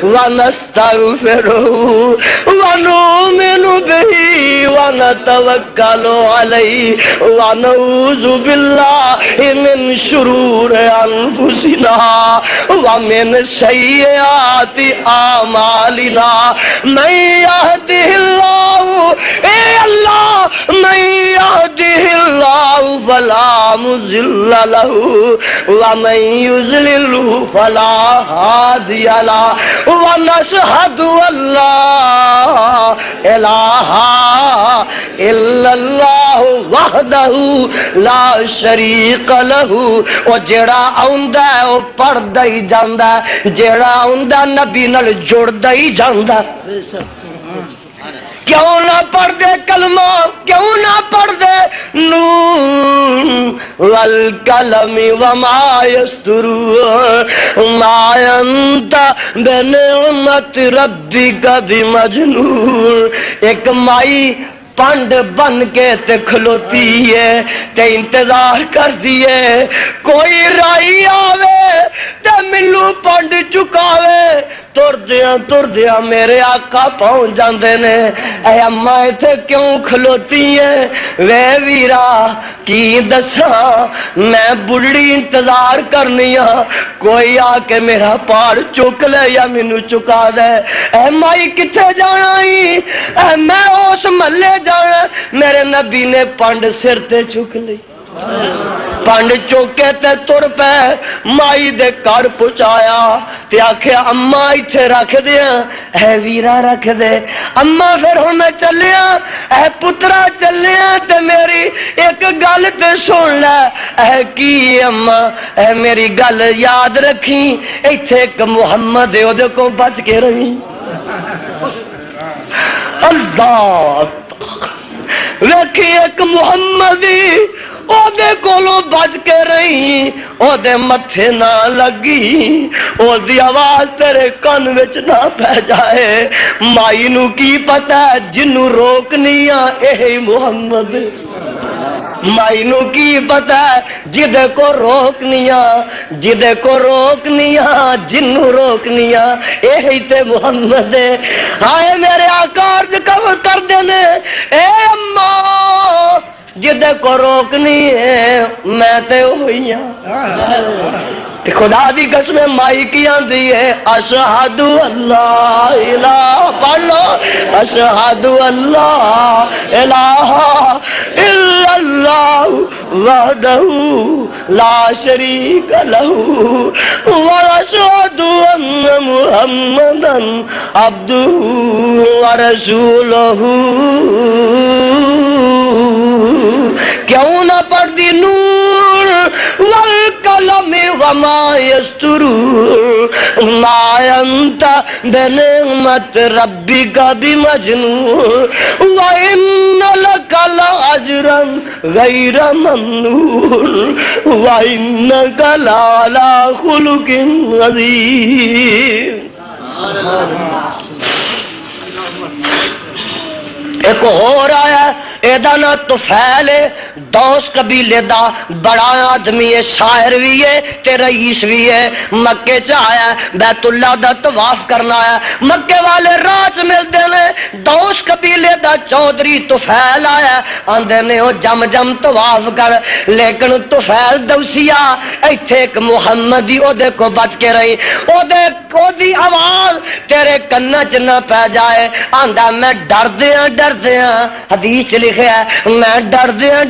ونستغفره ونؤمن به ونتوكل عليه ونعوذ بالله من شرور أنفسنا ومن سيئات أعمالنا من يهده الله من يهده الله فلا مضل له ومن يضلل فلا هادي له ونشهد أن لا إله إلا الله وحده لا شريك له اور جڑا آندا ہے وہ پڑھدا ہی جاندا ہے جڑا آندا نبی نال جڑدا ہی جاندا کیوں نہ پڑھ دے کلمہ کیوں نہ پڑھ دے نون والقلم وما يسطرون ما انت بنعمت ربك بمجنون ایک مائی پانڈ بن کے تے کھلوتی ہے تے انتظار کر دیے کوئی رائی آوے تے ملو پانڈ چکاوے تر دیا میرے آقا پہنچ جاندے نے اے اماں ایتھے کیوں کھلوتی ہے وے ویرا کی دساں میں بڑی انتظار کرنی ہاں کوئی آ کے میرا پاڑ چک لے یا مینوں چکا دے اے مائی کتھے جانا ہی اے میں اس محلے جانا میرے نبی نے پانڈ سر تے چک لی پانڈ چوکے تے تر پہ مائی دے کار پہنچایا تے آکھیا اماں ایتھے رکھ دیا اے ویرا رکھ دے اماں پھر ہوں میں چلیا اے پترا چلیا تے میری ایک گل تے سن لے اے کی اماں اے میری گل یاد رکھی ایتھے ایک محمد ہے اودے کو بچ کے رہی اللہ ویکھی ایک محمدی او دے کولو بچ کے رہی او دے متھے نہ لگی او دی آواز تیرے کان وچ نہ پہ جائے مائی نو کی پتہ جنوں روکنی اے محمد مائی نو کی پتہ جدے کو روکنیا جنوں روکنیا یہی تے محمد ہائے میرے آقا عرض کر دینے اے اماں جدے کو روکنی ہے میں تے ہوئی ہوں خدا دی قسم مائی کی آندی ہے اشہد اللہ الہ پڑھو اشہد اللہ الہ الا اللہ وحدہ لا شریک لہ واشہد ان محمدا عبدہ ورسولہ کیوں نہ پڑھ دی نور والقلم وما يسطرون ما انت بنعمت ربك بمجنون وان لك لاجرا غير ممنون وانك لعلى خلق عظيم ایک اور آیا ایدہ نا طفیل دوس قبیلے دا بڑا آدمی ہے شاعر بھی ہے تے رئیس بھی ہے مکے چ آیا بیت اللہ دا طواف کرنا آیا مکے والے راج ملتے ہیں دوس قبیلے دا چودھری طفیل آیا آندے نے وہ جم جم طواف کر لیکن طفیل دوسیا ایتھے ایک محمدی او دے کو بچ کے رہی او دی آواز تیرے کنہ چ نہ پہ جائے آندا میں ڈر دیا حدیث لکھیا ہے میں ڈر دیا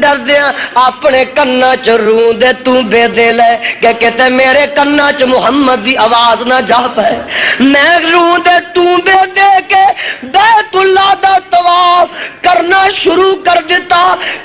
اپنے کنا چ روں دے تو بے دل ہے کہ کہتے میرے کنا چ محمد دی آواز نہ جا پائے میں روں دے تو بے دے کے بیت اللہ دا طواف کرنا شروع کر دیتا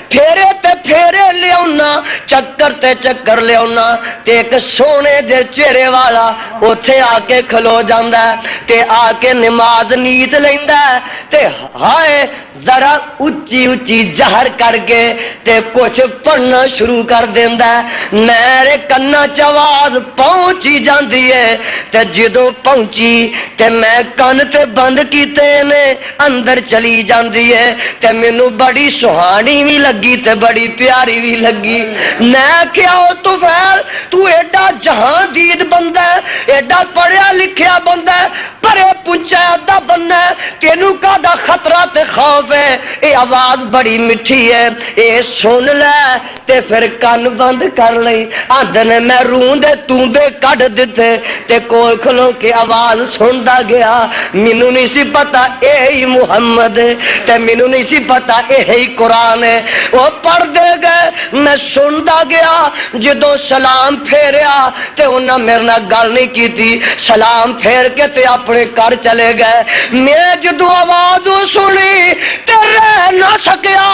پھیرے تے پھیرے لے آنا چکر تے چکر لے آنا تے ایک سونے دے چہرے والا اوتھے آ کے کھلو جاندا ہے تے آ کے نماز نیت لیندا ہے تے ہائے ذرا اچھی جہر کر کے تے کچھ پڑھنا شروع کر دیندا ہے میرے کنا چ آواز پہنچی جاندی ہے تے جدوں پہنچی تے میں کن تے بند کیتے نے اندر چلی جاندی ہے تے مینوں بڑی سہانی بھی لگی تے بڑی پیاری بھی لگی. میں کیا او طفیل تو ایڈا جہان دید بندہ ہے, ایڈا پڑھیا لکھیا بندہ ہے, پرے پوچھا دا بندہ ہے, تینوں کا دا خطرہ تے خوف ہے. اے آواز بڑی مٹھی ہے, اے سن لے تے پھر کان بند کر لئی. آندے میں روح دے تونبے کڈ دتے تے کول کھلو کے آواز سندا گیا. مینوں نہیں سی پتا اے ہی محمد ہے تے مینوں نہیں سی پتا اے ہی قرآن ہے. وہ پڑھ دے گئے, میں سندا گیا. جدوں سلام پھیریا تے انہاں میرے نال گل نہیں کیتی, سلام پھیر کے تے اپنے گھر چلے گئے. میں جدوں آواز سنی تے رہ نہ سکیا,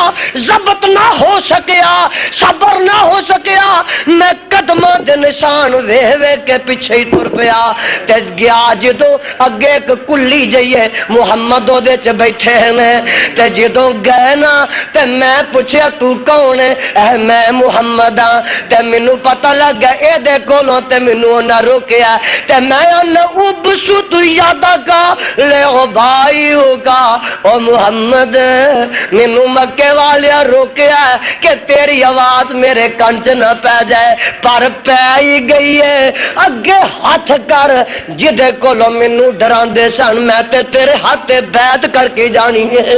ضبط نہ ہو سکیا, صبر نہ ہو سکیا. میں قدماں دے نشان ویکھ ویکھ کے پیچھے ہی ٹر پیا تے گیا. جدوں اگے ایک کلی جئیے محمد او دے چ بیٹھے نے تے جدوں گئے نا تے میں پوچھیا تو کون ہے؟ اے میں محمد ہاں. تے مینوں پتہ لگ گیا اے دے کولوں تے مینوں انہاں روکیا تے میں ان ابسط یادا کا لے او بھائی ہوگا. او محمد مینوں مکے والیا روکیا کہ تیری آواز میرے کان چ نہ پہ جائے, پر پہ ہی گئی ہے. اگے ہاتھ کر جدے کولوں مینوں ڈراندے سن, میں تے تیرے ہاتھ بیعت کر کے جانی ہے.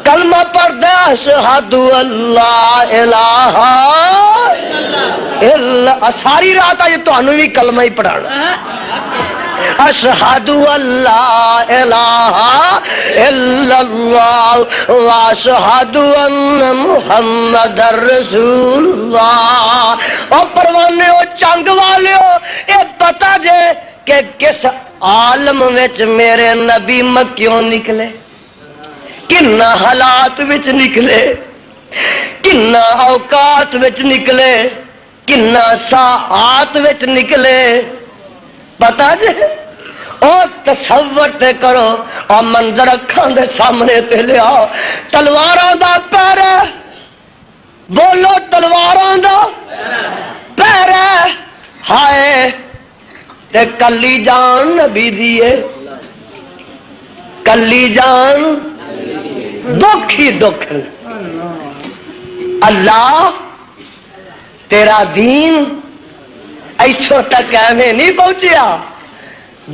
کلمہ پڑھ دے اشہد اللہ الہ الا. ساری رات آج تانوں بھی کلمہ ہی پڑھانا. اشہد اللہ الہ الا اللہ واشہد ان محمد رسول اللہ. او پروانے او چنگ والے ہو, اے پتہ جے کہ کس عالم وچ میرے نبی مکیوں نکلے, کنا حالات وچ نکلے, کنا اوقات وچ نکلے, کنا ساعات وچ نکلے. پتا جے او تصور تے کرو, او منظر اکھاں دے سامنے تے لیا. تلواراں دا پیر, بولو تلواراں دا پیر, ہائے تے کلی جان نبی دیے, کلی جان دکھ ہی دکھ. اللہ تیرا دین ایتھوں تک ایویں نہیں پہنچیا.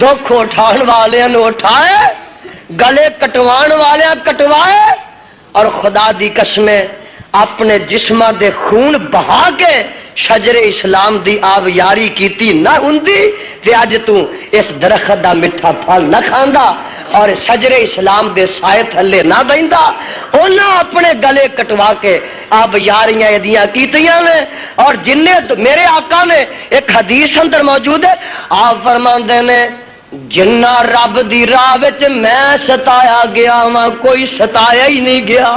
دکھ اٹھان والے نو اٹھائے, گلے کٹوان والے کٹوائے, اور خدا دی قسمیں اپنے جسماں دے خون بہا کے شجر اسلام دی آب یاری کیتی نہ ہوندی تے اج تو اس درخت دا میٹھا پھل نہ کھاندا اور شجر اسلام دے سائے تھلے نہ بہندا. انہاں اپنے گلے کٹوا کے آب یاریاں ادیاں کیتیاں نے. اور جن میرے آقا نے ایک حدیث اندر موجود ہے, آپ فرماندے نے جنہ رب دی راہ وچ میں ستایا گیا وا کوئی ستایا ہی نہیں گیا.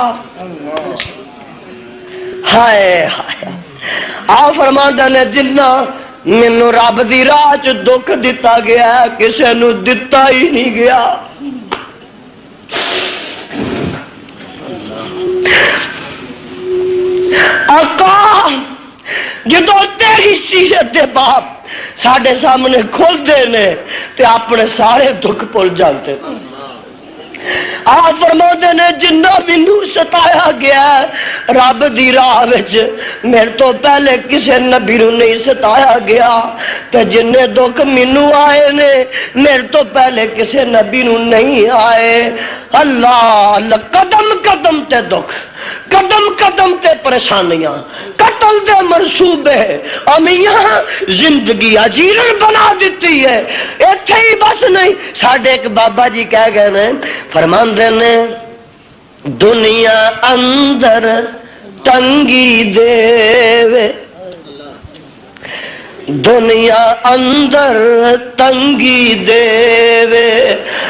ہائے ہائے. آپ فرماندے نے جنہ مینوں رب دی راہ چ دکھ دتا گیا کسے نو دتا ہی نہیں گیا. آقا جدو تیری سیرت دے باپ ساڈے سامنے کھل دے نے تے اپنے سارے دکھ بھول جاندے. آپ فرماتے نے جنہ مینوں ستایا گیا رب دی راہ وچ میرے تو پہلے کسے نبی نو نہیں ستایا گیا, تے جن دکھ مینوں آئے نے میرے تو پہلے کسے نبی نو نہیں آئے. اللہ اللہ قدم قدم تے دکھ, قدم قدم تے پریشانیاں, قتل دے منصوبے, امیاں زندگی اجیرن بنا دیتی ہے. ایتھے ہی بس نہیں, ساڈے ایک بابا جی کہہ گئے نے, فرماندے نے دنیا اندر تنگی دے, دنیا اندر تنگی دے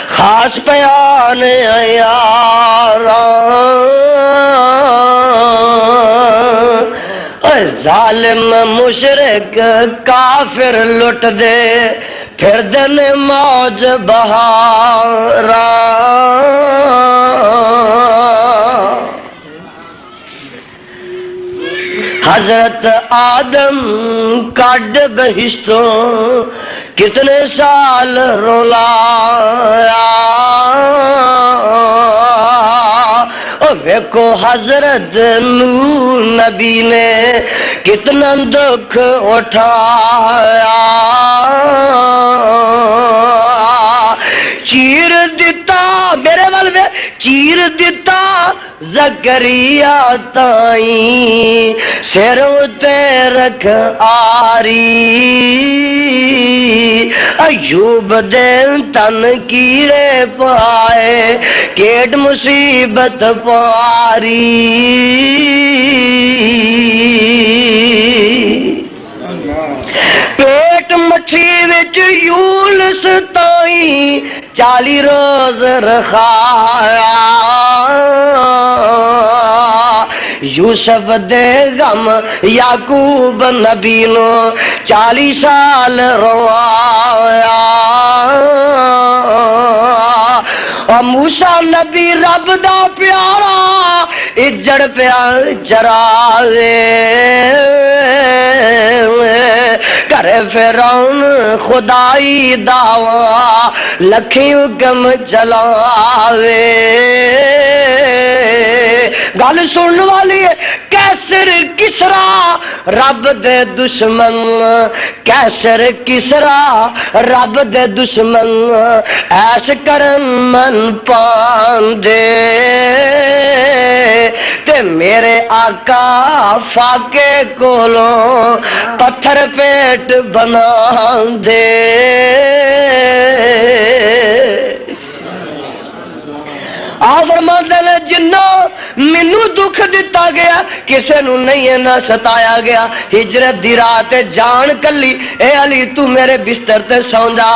خاص پیان یاراں, ظالم مشرک کافر لٹ دے پھر دن موج بہاراں. حضرت آدم کڈ بہشتوں کتنے سال رولایا, ویکھو حضرت نور نبی نے کتنا دکھ اٹھایا، چیر دیتا میرے والے چیر دیتا زکریا تائیں سر تے رکھ آری، ایوب دے تن کیڑے پائے کیٹ مصیبت پاری، پیٹ مچھی وچ یونس تائیں 40 روز رکھایا، یوسف دے غم یعقوب نبی نو 40 سال روایا، اور موسیٰ نبی رب دا پیارا اجڑ پیا چراوے، کرے فرعون خدائی دعویٰ لکھی حکم چلاوے، گل سننے والی ہے کیسر کسرا رب دے دشمن، کیسر کسرا رب دے دشمن، ایش کرن من پاندے تے میرے آقا فاقے کولوں پتھر پیٹ بنا دے، فرماندے نے جنوں مینوں دکھ دتا گیا کسے نو نہیں نہ ستایا گیا، ہجرت دی رات جان کلی اے علی تو میرے بستر تے سو جا،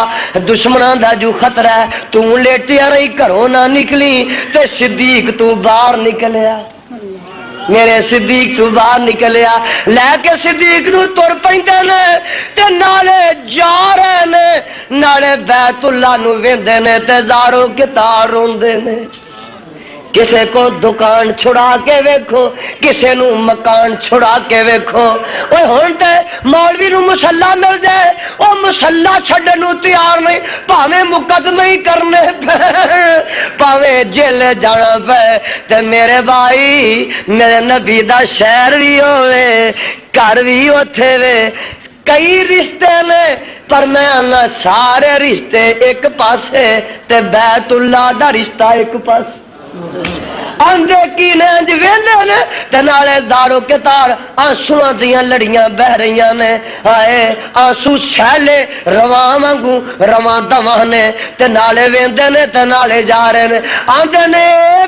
دشمناں دا جو خطرہ ہے تو لیٹیا رہی گھروں نہ نکلی، تے صدیق تو باہر نکلیا، میرے صدیق تو باہر نکلیا، لے کے صدیق نو تر پیندے نے تے نالے جا رہے نے، نالے بیت اللہ نو ویندے نے تے زارو کتار روندے نے، کسے کو دکان چھڑا کے ویکھو، کسے نو مکان چھڑا کے ویکھو، اوے ہن تے مولوی نو مسلح مل جائے او مسلح چھڈن نو تیار نہیں، پاویں مقدمے ہی کرنے پے، پاویں جیل جانا پے، تے میرے بھائی میرے نبی دا شہر بھی ہوئے گھر بھی اوتھے وے، کئی رشتے نے پر میں آنا سارے رشتے ایک پاسے تے بیت اللہ دا رشتہ ایک پاسے، آندے کی نے انج ویندے نے تے نالے دارو کتار آنسواں دیاں لڑیاں بہ رہیاں نے، ہائے آنسو سیلے رواں وانگوں رواں دواں نے تے نالے ویندے نے تے نالے جا رہے نے، آندے نے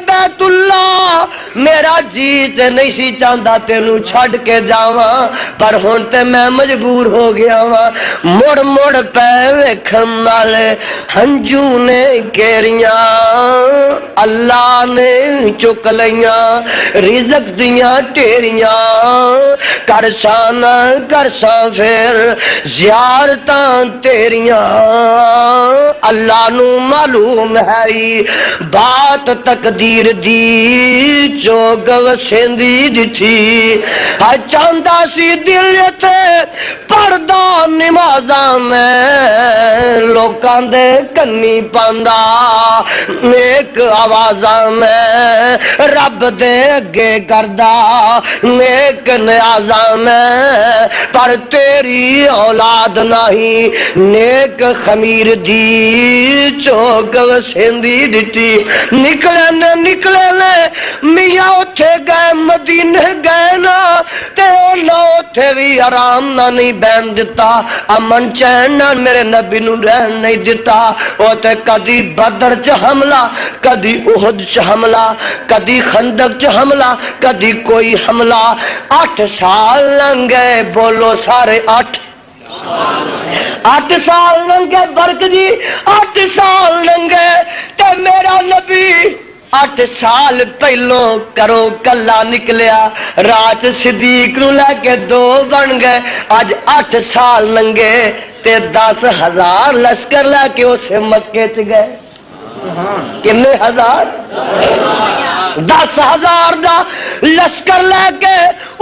بیت اللہ میرا جی تے نہیں سی چاہندا تینوں چھڈ کے جاواں، پر ہن تے میں مجبور ہو گیا واں، مڑ مڑ پے ویکھن والے ہنجو نے کیریاں اللہ نے چک لیاں رزق دیاں ٹیریاں، کرساں نہ کرساں پھر زیارتاں تیریاں، اللہ نو معلوم ہے بات تقدیر دی چوگ وسیندی دتھی، چاہندا سی دل تے پڑھدا نمازاں میں لوکاں دے کنی پاندا نیک آوازاں میں رب دے اگے کردا نیک نیازاں میں، پر تیری اولاد نہیں نیک خمیر دی چوک وسیندی دتی، نکلے نے میاں اوتھے گئے مدینے گئے نا تے انہاں اوتھے بھی آرام نہ نہیں بہن دتا، امن چین نال میرے نبی نو رہن نہیں دتا، او تے کدی بدر چ حملہ کدی احد چ حملہ کدی خندق چ حملہ کدی کوئی حملہ، 8 سال لنگ گئے، بولو سارے 8 سال لنگے برک جی 8 سال لنگے تے میرا نبی 8 سال پہلوں کرو کلا نکلیا، رات صدیق نو لے کے 2 بن گئے، اج 8 سال لنگے تے 10,000 لشکر لے کے اسے مکے چ گئے، کنے ہزار 10,000 دا لشکر لے کے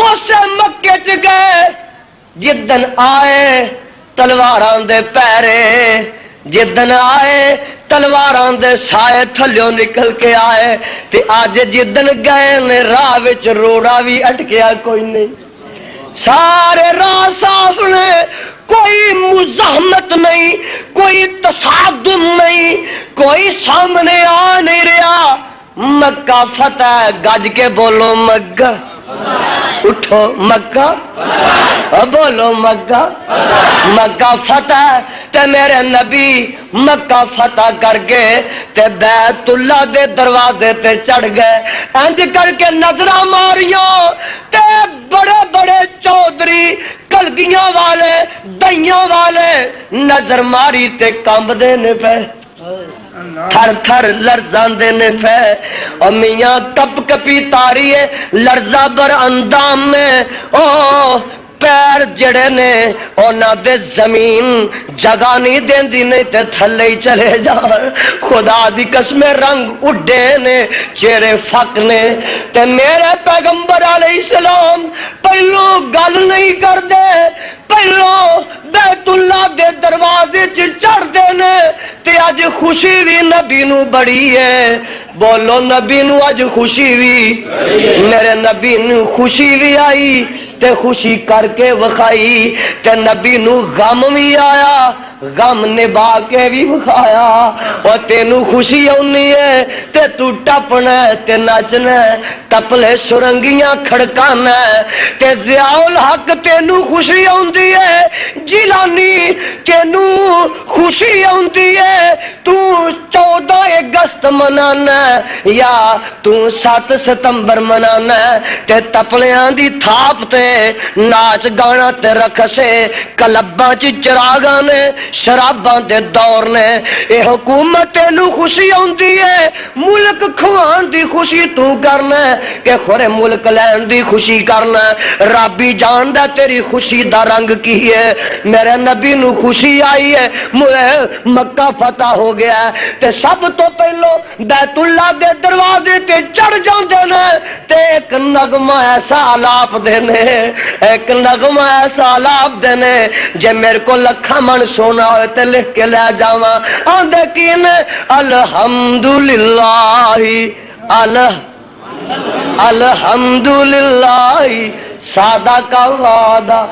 اسے مکے چ گئے، جدن آئے تلواراں دے پیرے جدن آئے تلواراں دے سائے تھلیوں نکل کے آئے تے آج جدن گئے نے راہ وچ روڑا بھی اٹکیا کوئی نہیں، سارے راہ صاف نے، کوئی مزاحمت نہیں، کوئی تصادم نہیں، کوئی سامنے آ نہیں رہا۔ مکہ فتح، گج کے بولو مکہ، اٹھو مکہ، بولو مکہ، مکہ فتح تے میرے نبی مکہ فتح کر کے تے بیت اللہ دے دروازے تے چڑھ گئے، انج کر کے نظراں ماریاں تے بڑے بڑے چودھری کلگیاں والے دئیاں والے نظر ماری تے کمبدے نے پے، تھر تھر لرزاندے نے پے، اور میاں کپ کپی تاری ہے لرزا بر اندام میں، او پیر جڑے نے اونا دے زمین جگہ نہیں دیندی نہیں تے تھلے ہی چلے جان، خدا دی قسم رنگ اڈے نے چہرے فق نے، تے میرے پیغمبر علیہ السلام پہلو گل نہیں کر دے، پہلو بیت اللہ دے دروازے چڑھ دے نے، تے اج خوشی بھی نبی نو بڑی ہے، بولو نبی نو اج خوشی بھی، میرے نبی نو خوشی بھی آئی تے خوشی کر کے وکھائی، تے نبی نو غم بھی آیا غم نبا کے بھی وکھایا، اور تینو خوشی آنی ہے تے تو ٹپنا تے نچنا، ٹپلے سرنگیاں کھڑکانا تے ضیاء الحق تینو خوشی آندی ہے، جیلانی تینو خوشی آندی ہے، تو 14 اگست منانا یا تو 7 ستمبر منانا، تے ٹپلیاں دی تھاپ تے ناچ گانا تے رقصے کلباں چ چراغاں نے شراباں دے دور نے، اے حکومت نو خوشی آندی ہے ملک کھوان دی خوشی تو کرنا کہ خورے ملک لین دی خوشی کرنا، ربی جاندا تیری خوشی دا رنگ کی ہے، میرے نبی نو خوشی آئی ہے، مکہ فتح ہو گیا ہے، تے سب تو پہلو بیت اللہ دے دروازے تے چڑھ جاندے نے، تے ایک نغمہ ایسا آلاپ دینے، ایک نغمہ ایسا آلاپ دینے، جے میرے کو لکھا من سونا ہوئے تے لکھ کے لے جاواں، آندے کین الحمدللہ الحمدللہ سادہ کا وعدہ،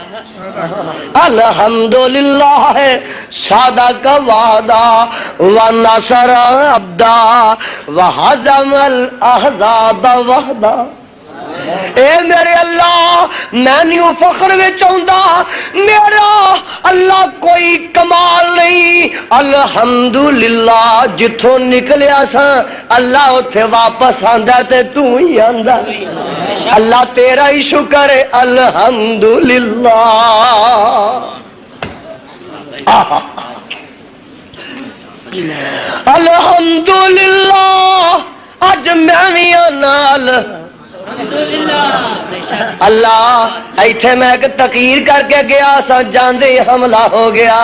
الحمدللہ سادہ کا وعدہ، ونصر عبدا وہزم الاحزاب وحدہ۔ اے میرے اللہ میں نہیں فخر میں چاہتا، میرا اللہ کوئی کمال نہیں، الحمدللہ جتھوں نکلیا سا اللہ اتھے واپس آندا تے تو ہی آندا، اللہ تیرا ہی شکر ہے الحمدللہ۔ الحمدللہ اج میں بھی آنا اللہ، ایتھے میں ایک تقریر کر کے گیا سا جاندے حملہ ہو گیا،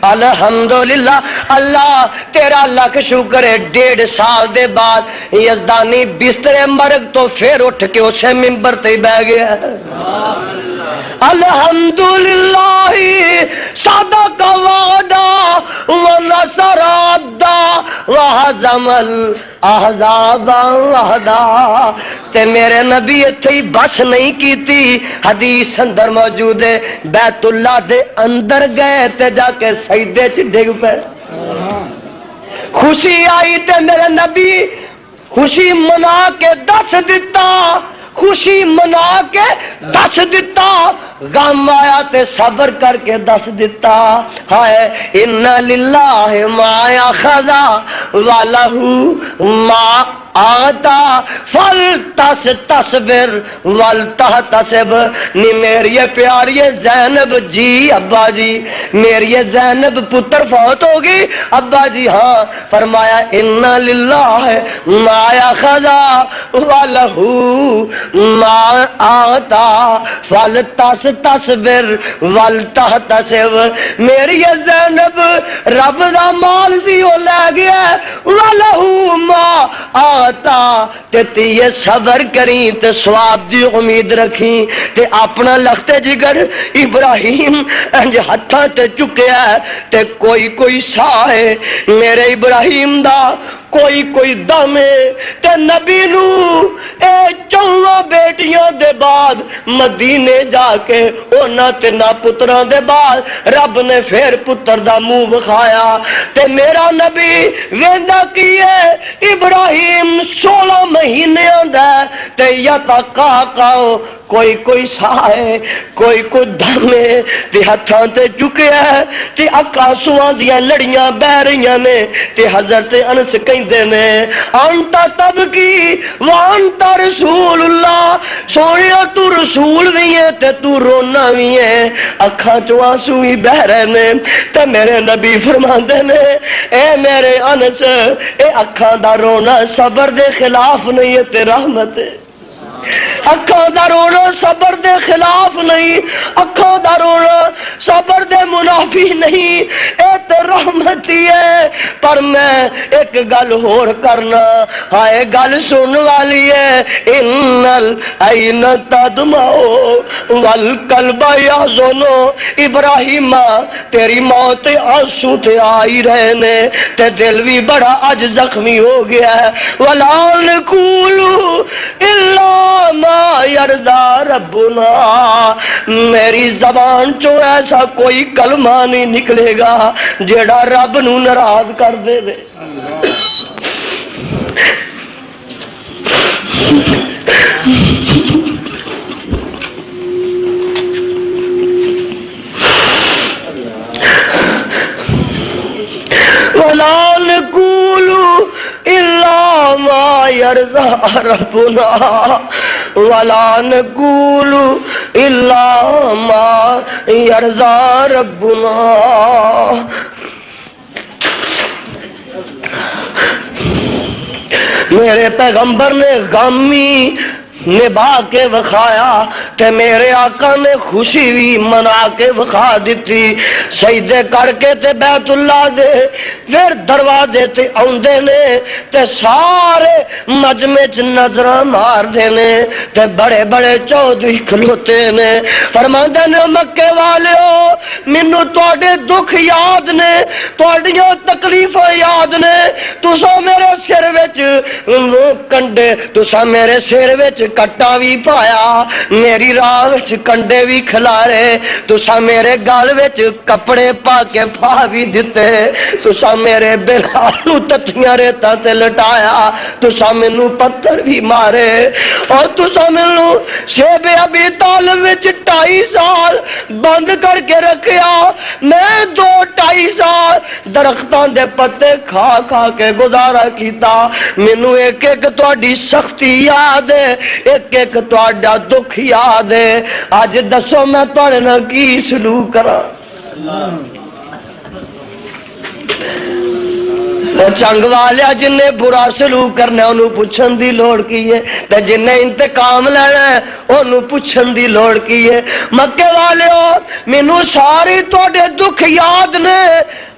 الحمدللہ اللہ تیرا لاکھ شکر ہے، 1.5 سال دے بعد یزدانی بستر مرگ تو پھر اٹھ کے اسے ممبر تے بیٹھ گیا، الحمدللہ صدق وعدہ ونصر عبدا وہزم الاحزاب وحدہ۔ تے میرے نبی اتھے ہی بس نہیں کیتی، حدیث اندر موجود ہے، بیت اللہ دے اندر گئے تے جا کے سجدے چ ڈگ پے، خوشی آئی تے میرے نبی خوشی منا کے دس دیتا، خوشی منا کے دس دیتا، غم آیا تے صبر کر کے دس دیتا، ہائے ان للہ ما اخذ ولہ ما آتا فلتصبر ولتحتسب۔ نی میری پیاری زینب جی ابا جی، میری زینب پتر فوت ہوگی ابا جی، ہاں فرمایا ان للہ ما اخذ ولہ ما آتا فلتصبر ولتحتسب۔ میری زینب رب دا مال سی وہ لے گیا، ولہ ما آتا تے یہ صبر کریں تے ثواب دی امید رکھیں تے اپنا لخت جگر ابراہیم انج ہتھاں تے چکیا تے کوئی ساہ ہے میرے ابراہیم دا کوئی دم ہے تے نبی نو اے 14 بیٹیاں دے بعد مدینے جا کے اونا تے نا پتراں دے بعد رب نے پھر پتر دا منہ وکھایا تے میرا نبی ویندا کی ہے ابراہیم 16 مہینے دا تے یا تاکاو کوئی سائے کوئی دم ہے تے ہتھاں تے چکیا ہے تے اکھاں سواں دیاں لڑیاں بہ رہیاں نے تے حضرت انس کہندے نے انتا تبکی وانتا رسول اللہ سونیا تو رسول بھی ہے تے تو رونا بھی ہے اکھاں چوں آنسو بھی بہ رہے نے تے میرے نبی فرماندے نے اے میرے انس اے اکھاں دا رونا صبر دے خلاف نہیں ہے تے رحمت ہے اکھاں دا رونا صبر دے خلاف نہیں اکھاں دا رونا صبر دے منافی نہیں اے تے رحمتی ہے پر میں ایک گل ہور کرنا ہائے گل سن والی ہے ان العین تدمعو والقلب یحزن ابراہیم تیری موت آنسو تے آئی رہے نے تے دل بھی بڑا اج زخمی ہو گیا ہے ولا نقول الا ما یرضا ربنا میری زبان چو ایسا کوئی کلمہ نہیں نکلے گا جیڑا رب نو ناراض کر دے وے ولا نقول الا ما يرضى ربنا ولا نقول الا ما يرضى ربنا میرے پیغمبر نے غمی نبھا کے وکھایا تے میرے آقا نے خوشی بھی منا کے وکھا دیتی سجدے کر کے تے بیت اللہ دے پھر دروازے تے آندے نے تے سارے مجمع چ نظراں مار دے نے تے بڑے بڑے چودھری کھلوتے نے فرماندے نے مکے والےو مینوں تواڈے دکھ یاد نے تواڈیاں تکلیفاں یاد نے تساں میرے سر وچ کنڈے تساں میرے سر وچ کٹا بھی پایا میری راہ وچ کنڈے بھی کھلارے تساں میرے گل وچ کپڑے پا کے پا بھی دتے تساں میرے بلال نو تتیاں ریتاں تے لٹایا تساں مینوں پتھر بھی مارے اور تساں مینوں شیب ابی طالب وچ 2.5 سال بند کر کے رکھیا میں 2.5 سال درختاں دے پتے کھا کھا کے گزارا کیتا مینوں ایک ایک تہاڈی سختی یاد ہے ایک ایک تہاڈا دکھ یاد ہے اج دسو میں تہاڈے نال کی سلوک کراں چنگ والیا جن نے برا سلوک کرنا انہوں پوچھن دی لوڑ کی ہے تے جن نے انتقام لینا ہے انہوں پوچھن دی لوڑ کی ہے مکے والیو مینوں ساری تواڈے دکھ یاد نے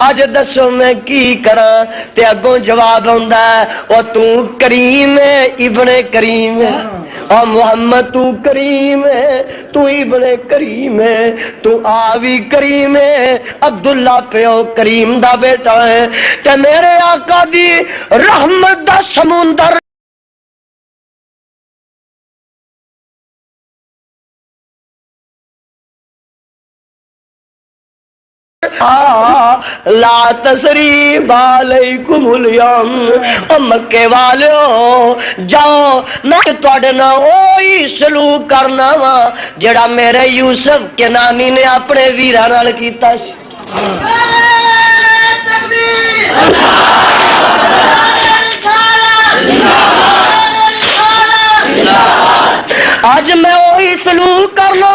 اج دسو میں کی کراں تے اگوں جواب آندا ہے او تو کریم ہے ابن کریم ہے او محمد تو کریم ہے تو ابن کریم ہے تو آوی کریم ہے عبداللہ پیو کریم دا بیٹا ہے تے میرے آقا دی رحمت دا سمندر لا تسریب علیکم اليوم مکے والو جاؤ میں تواڈے نال اوہی سلوک کرنا وا جڑا میرے یوسف کنانی نے اپنے ویراں نال کیتا سی آج میں وہی سلوک کرنا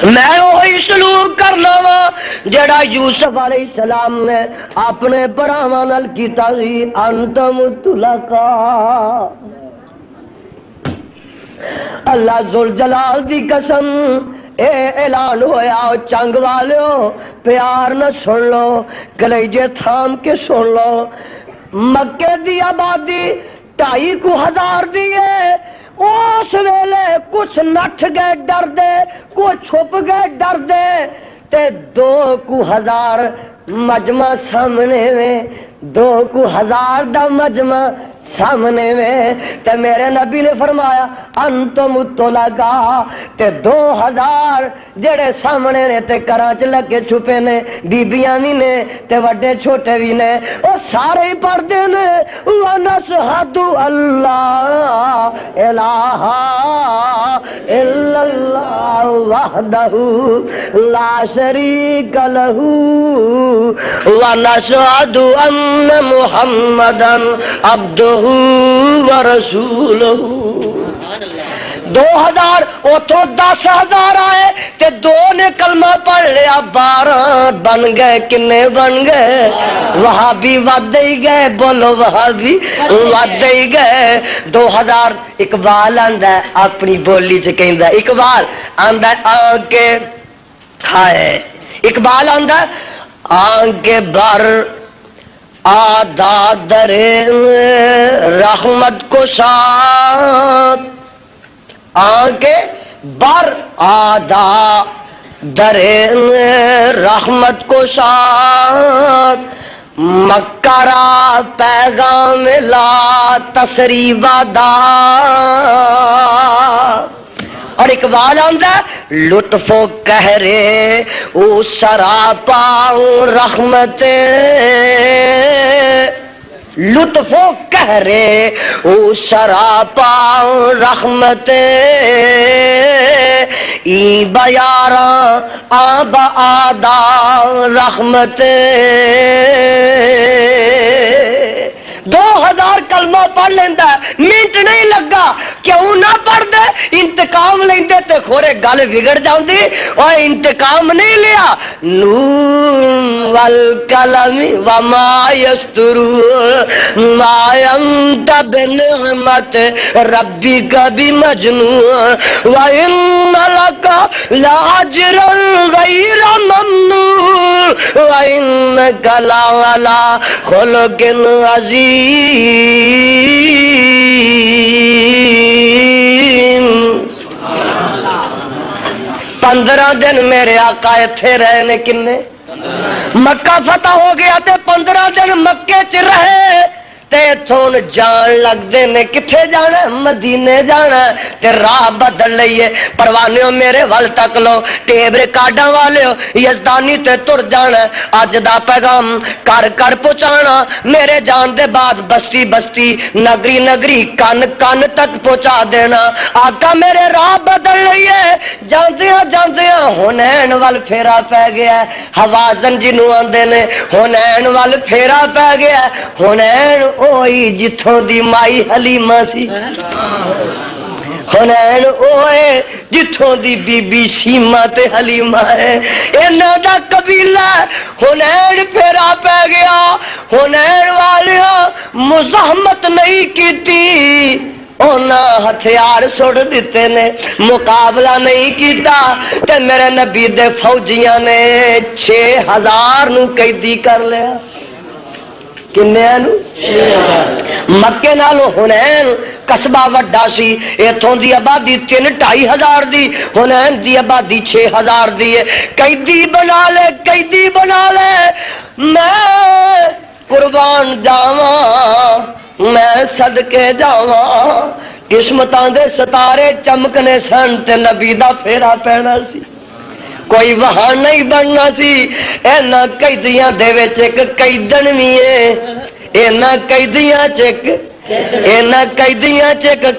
میں وہی سلوک کرنا وا جڑا یوسف علیہ السلام نے اپنے بھراواں نال کیتا سی انتم تلقا اللہ ذوالجلال دی قسم اعلان ہویا چنگ والو پیار نہ سن لو کلیجے تھام کے سن لو مکے دی آبادی 2,500 دی ہے اس ویلے کچھ نٹھ گئے ڈر دے کچھ چھپ گئے ڈر دے تے 2,000 مجمع سامنے میں 2,000 دا مجمع سامنے میں تے میرے نبی نے فرمایا انتم طلقا تے 2,000 جڑے سامنے نے تے کراں چ لگے چھپے نے بیبیاں بھی نے تے وڈے چھوٹے بھی نے او سارے ہی پڑھدے نے ونشہد اللہ الہ الا اللہ وحدہ لا شریک لہ ونشہد ان محمدا عبدہ ورسولہ 2,000 اتوں 10,000 آئے تے 2 نے کلمہ پڑھ لیا 12 بن گئے کنے بن گئے وہابی ود ہی گئے بولو وہابی ود ہی گئے 2,000 اقبال آندا ہے اپنی بولی چ کہندا اقبال آندا آنکے ہائے اقبال آندا آنکے بر آدھا در رحمت کو ساتھ آنکے بر آدھا در رحمت کو ساتھ مکرا پیغام لا تسریب دا اور اقبال آندا لطف و قہرے او سراپا رحمت لطف و قہرے او سراپا رحمت ای بیاراں آب آدا رحمت 2,000 کلمہ پڑھ لیندہ منٹ نہیں لگا کیوں نہ پڑھ دے انتقام لیندے تے خورے گل بگڑ جاندی اور انتقام نہیں لیا نون والقلم وما یسطرون ما انت بنعمت ربک بمجنون وان لک لاجرا غیر ممنون وانک لعلی خلق عظیم 15 دن میرے آقا اتھے رہے نے کنے مکہ فتح ہو گیا تے 15 دن مکے چ رہے تے تھون جان لگ دے نے کتھے جانا مدینے جانا تے راہ بدل لئیے پروانیوں میرے وال تک لو ٹیب ریکارڈاں والے ہو یزدانی تے تر جانا اج دا پیغام کر کر پہنچانا میرے جان دے بعد بستی بستی نگری نگری کن کن تک پہنچا دینا آقا میرے راہ بدل لئیے جاندیاں جاندیاں ہنین وال پھیرا پہ گیا حوازن جنوں آندے نے ہنین وال پھیرا پہ گیا ہنین اوئی جتھوں دی مائی حلیمہ سی ہنین اوئے جتھوں دی بی بی شیمہ تے حلیمہ ہے انہاں دا قبیلہ ہنین پھیرا پہ گیا ہنین والیاں مزاحمت نہیں کیتی اونا ہتھیار سوڑ دیتے نے مقابلہ نہیں کیتا تے میرے نبی دے فوجیاں نے 6,000 نو قیدی کر لیا کنے نو مکے نالو ہنین قصبہ وڈا سی ایتھوں دی آبادی 3-2,500 دی ہنین دی آبادی 6,000 دی ہے قیدی بنا لے میں قربان جاواں میں صدقے جاواں قسمتاں دے ستارے چمکنے سن تے نبی دا پھیرا پینا سی کوئی وہاں نہیں بننا سی اینا قیدیاں دے وچ ایک قیدن بھی ہے اینا قیدیاں چک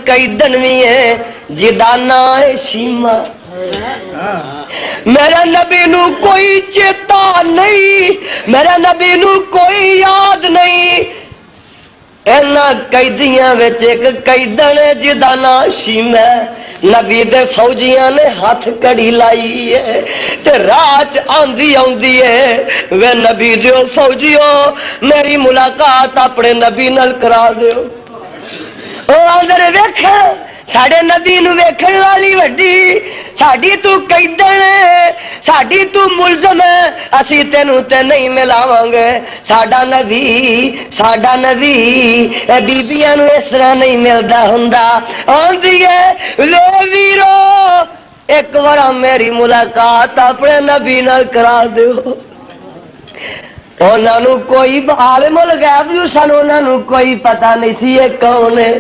قیدن بھی ہے جدا نام ہے شیمہ میرے نبی نو کوئی چیتا نہیں میرے نبی نو کوئی یاد نہیں اینا قیدیاں وچ ایک قیدن جدا نام شیمہ نبی دے فوجیاں نے ہاتھ کڑی لائی ہے تے راج آندی ہے وے نبی دیو فوجیوں میری ملاقات اپنے نبی نال کرا دیو او اندر ویکھ ساڈے نبی نو ویکھن والی وڈی، ساڈی تو قیدن ہے، ساڈی تو ملزم ہے، اسی تینوں تے نہیں ملاواں گے۔ ساڈا نبی بیبیاں نو اس طرح نہیں ملدا ہوندا، آندی ہے لو ویرو ایک بار میری ملاقات اپنے نبی نال کرا دیو۔ انہاں نو کوئی عالم الغیب جو سن، انہاں نو کوئی پتہ نہیں سی یہ کون ہے۔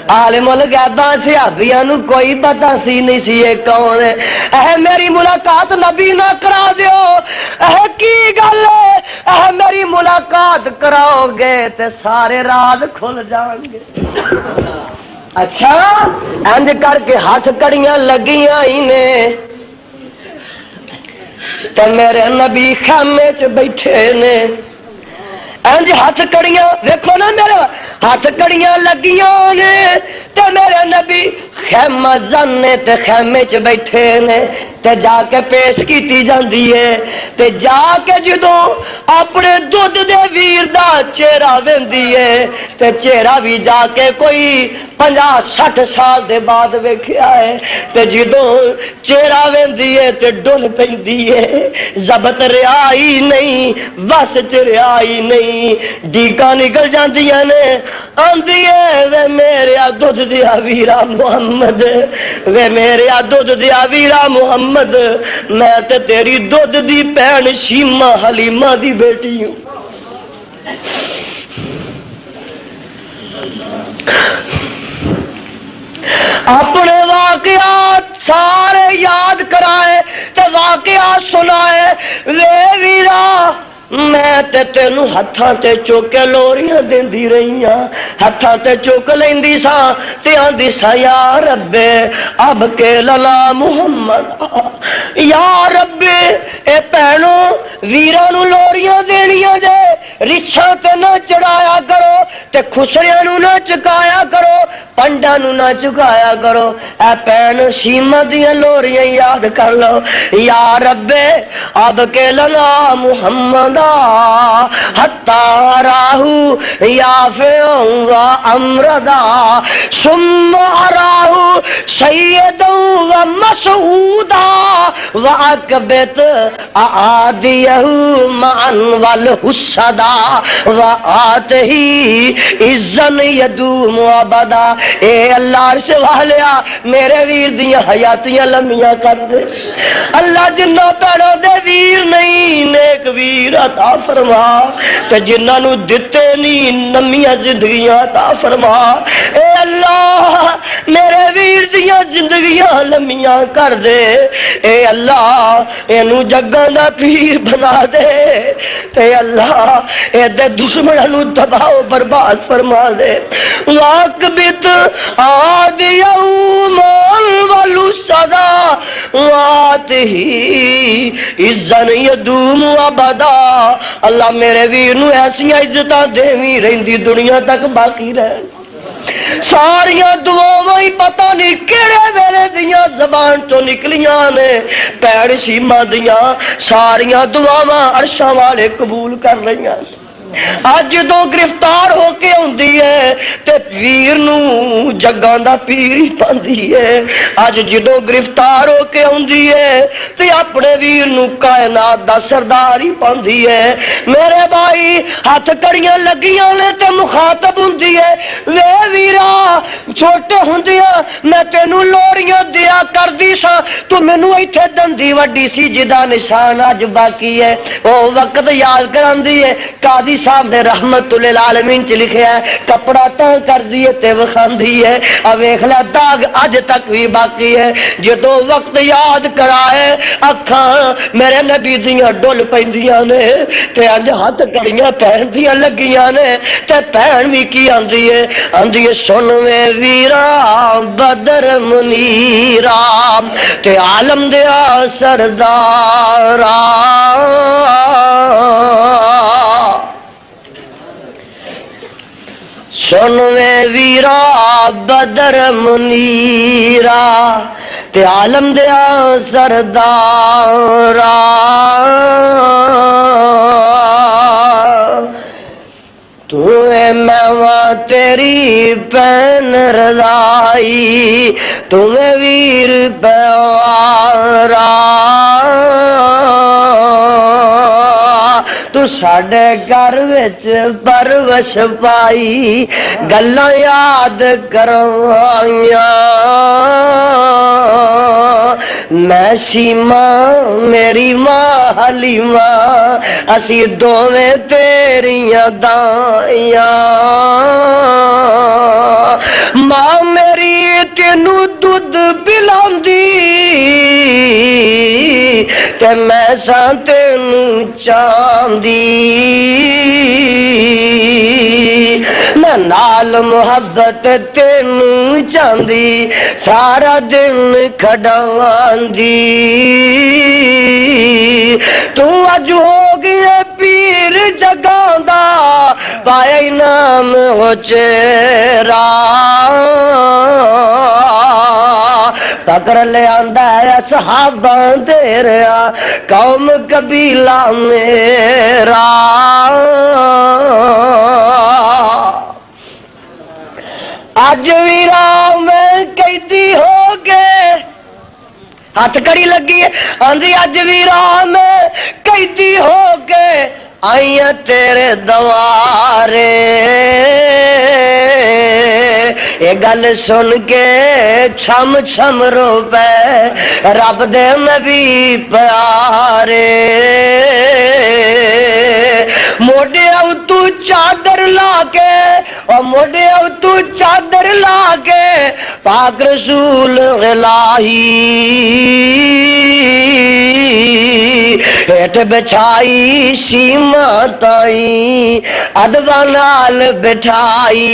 عالم الغیباں صحابیاں نو کوئی پتہ سی نہیں سی یہ کون ہے۔ میری ملاقات نبی نہ کرا دیو، کی گل ہے؟ میری ملاقات کراؤ گے تے سارے راز کھل جان گے۔ اچھا انج کر کے ہاتھ کڑیاں لگیاں ہی نے تے میرے نبی خیمے چ بیٹھے نے، انج ہاتھ کڑیاں دیکھو نا، میرے ہاتھ کڑیاں لگیاں نے تے میرے نبی خیمہ زنے تے خیمے چ بیٹھے نے، تے جا کے پیش کیتی جاندی ہے، تے جا کے جدوں اپنے دودھ دے ویر دا چہرہ ویندی ہے، تے چہرہ بھی جا کے کوئی 50-60 سال دے بعد ویکھیا ہے، تے جدوں چہرہ ویندی ہے تے ڈل پیندی ہے، ضبط رہائی نہیں، بس چ رہائی نہیں، ڈیگاں نکل جاندیاں نے، آندی ہے وے میرے دودھ دیا ویرا محمد، وے میرے دودھ دیا ویرا محمد، میں تے تیری دودھ دی بہن شیمہ حلیمہ دی بیٹی ہوں۔ اپنے واقعات سارے یاد کرائے تے واقعات سنائے، وے ویرا میں تے تینوں ہتھاں تے چوک کے لوریاں دیندی رہی ہاں، ہتھاں تے چوک لیندی سا تے آندی سا یا رب اب کے للا محمد، یا رب اے بہنوں ویراں نو لوریاں دینیاں جے، رچھاں تے نہ چڑھایا کرو تے خسریاں نو نہ چکایا کرو، پنڈا نو نہ چکایا کرو، اے بہن شیمہ دیاں لوریاں یاد کر لو، یا رب اب کے للا محمد حتی راہو یا فیوں و امردا ثم راہو سیدا و مسعودا و اکبت اعادیہ معن والحسدا و آتہی عزن یدوم ابدا۔ اے اللہ عرش والیا میرے ویر دیاں حیاتیاں لمیاں کر دے، اللہ جنہ پیڑوں دے ویر نہیں نیک ویر عطا فرما، تے جنہاں نو دتے نہیں نمیاں زندگیاں عطا فرما، اے اللہ میرے ویر دیاں زندگیاں لمیاں کر دے، اے اللہ اینو جگاں دا پیر بنا دے، تے اللہ اے دے دشمناں نو تباہ و برباد فرما دے، واقبت آد یوم والصدا واتہی عزن یدوم ابدا۔ اللہ میرے ویر نو ایسیاں عزتاں دیویں رہندی دنیا تک باقی رہن، ساریاں دعاواں ہی پتہ نہیں کیڑے ویلے دیاں زبان تو نکلیاں نے، پیڑ شیمہ دیاں ساریاں دعاواں عرشاں والے قبول کر رہیاں۔ اج جدوں گرفتار ہو کے آندی ہے تے ویر نو جگاں دا پیر ہی پاندی ہے، اج جدوں گرفتار ہو کے آندی ہے تے اپنے ویر نو کائنات دا سردار ہی پاندی ہے۔ میرے بھائی ہاتھ کڑیاں لگیاں نے تے مخاطب ہوندی ہے، وے ویرا چھوٹے ہوندیاں میں تینوں لوریاں دیا کردی سا، تو مینوں ایتھے دندی وڈی سی جدا نشان اج باقی ہے، او وقت یاد کراندی ہے۔ قاضی صاحب نے رحمت للعالمین چ لکھیا ہے، کپڑا تاں کر دیے تے وکھاندی ہے، ا ویکھ لے داغ اج تک بھی باقی ہے۔ جدوں وقت یاد کرائے اکھاں میرے نبی دیاں ڈل پیندیاں نے تے انج ہاتھ کڑیاں پہن دیاں لگیاں نے، تے پہن بھی کی آندی ہے، آندی ہے سن وے ویرا بدر منیرا تے عالم دیا سردارا، سن وے ویرا بدر منیرا تے عالم دیا سردارا، تو اے میں تیری پین رضائی تمہیں ویر پیوارا تو ساڈے گھر وچ پرورش پائی گلاں یاد کروائیاں میں سیما میری ماں حلیمہ اسی دوویں تیریاں دائیاں ماں میری تینوں دودھ پلاندی تے میں ساں تینوں چاندی میں نال محبت تینوں چاندی سارا دن کھڈاواندی تو اج ہو گئے پیر جگاں دا پایا انعام ہو چہرہ تکر لے آندا ہے صحابہ تیرا قوم قبیلہ میرا اج ویرا میں قیدی ہو گئے ہاتھ کڑی لگی ہے آندھی اج ویرا میں قیدی ہو گئے آئیاں تیرے دوارے یہ گل سن کے چھم چھم رو پے رب دے نبی پیارے موڈے تو چادر لا کے اور موڈے تو چادر لا کے پاک رسول الہی ہیٹ بچھائی سیما تائی ادب نال بٹھائی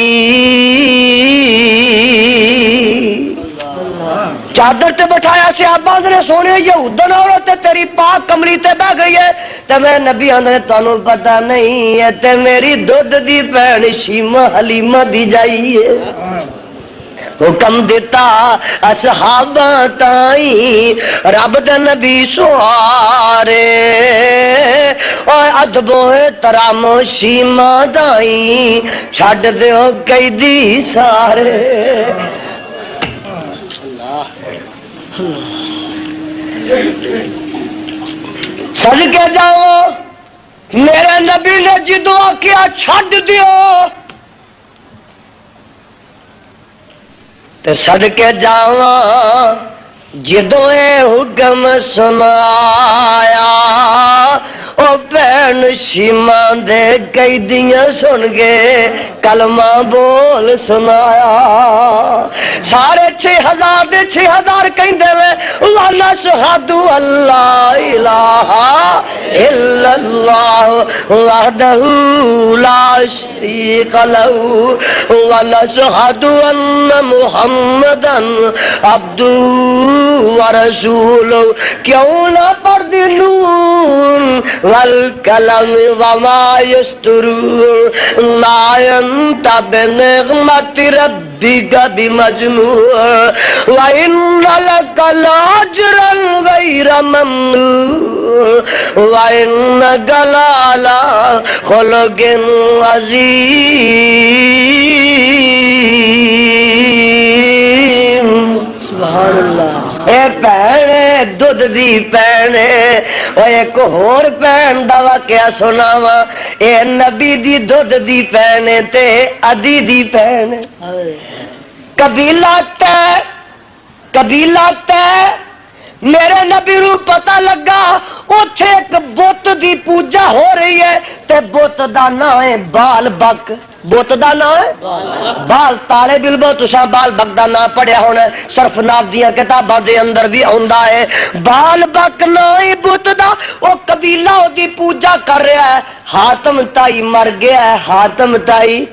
چادر تے بٹھایا صحابہ نے سونے یہودن عورت تیری پاک کملی تے بہ گئی ہے تے میں نبی نے تانوں پتہ نہیں ہے تے میری دودھ دی بہن شیما حلیمہ دی جائی ہے حکم دیتا اصحابہ تائی رب دے نبی سوارے اور ادبو ترامو شیما دائی چھڑ دیو قیدی سارے صدقے جاؤ میرے نبی نے جدو کیا چھڑ دیو تے صدقے جاواں جدو اے حکم سنایا او بہن شیما دے قیدیاں سن گے کلمہ بول سنایا سارے 6000 دے 6000 کہندے وے لا شہادو اللہ الہ الا اللہ وحدہ لا شریک لہ ونشہد ان محمدًا عبدہ ورسول کیوں نہ پڑھ دی نون والقلم وما یسطرون ما انت بنعمت ربک بمجنون وان لک لاجرا غیر ممنون وانک لعلی خلق عظیم سبحان اللہ اے پینے دودھ دی پینے اور ایک ہور پین دا واقعہ سناواں اے نبی دی دودھ دی پینے تے ادی دی پینے قبیلہ تے میرے نبی رو پتہ لگا اوتھے ایک بت دی پوجا ہو رہی ہے تے بت دا نام ہے بال بک بت دا نام ہے بال طالب علم تساں بال بک دا نام پڑھیا ہونا صرف ناف دیاں کتاباں دے اندر بھی ہوندا ہے بال بک نام بت دا او قبیلہ او دی پوجا کر رہا ہے حاتم تائی مر گیا ہے حاتم تائی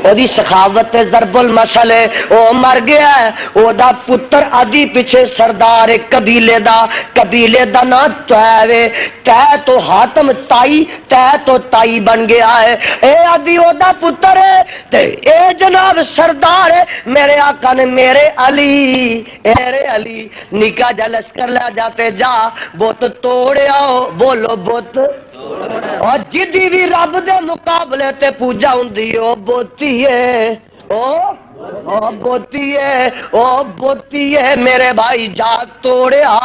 او دی سخاوت ضرب المثل ہے او مر گیا ہے او دا پتر آدھی پیچھے سردار قبیلے دا نا تیوے تے تو حاتم تائی تے تو تائی بن گیا ہے اے آدھی او دا پتر ہے تے اے جناب سردار ہے میرے آقا نے میرے علی نکاح جلس کر لیا جاتے جا بت توڑے آؤ بولو بت اور جدی بھی رب دے مقابلے تے پوجا ہوندی او بوتی ہے او بوتی ہے میرے بھائی جاگ توڑیا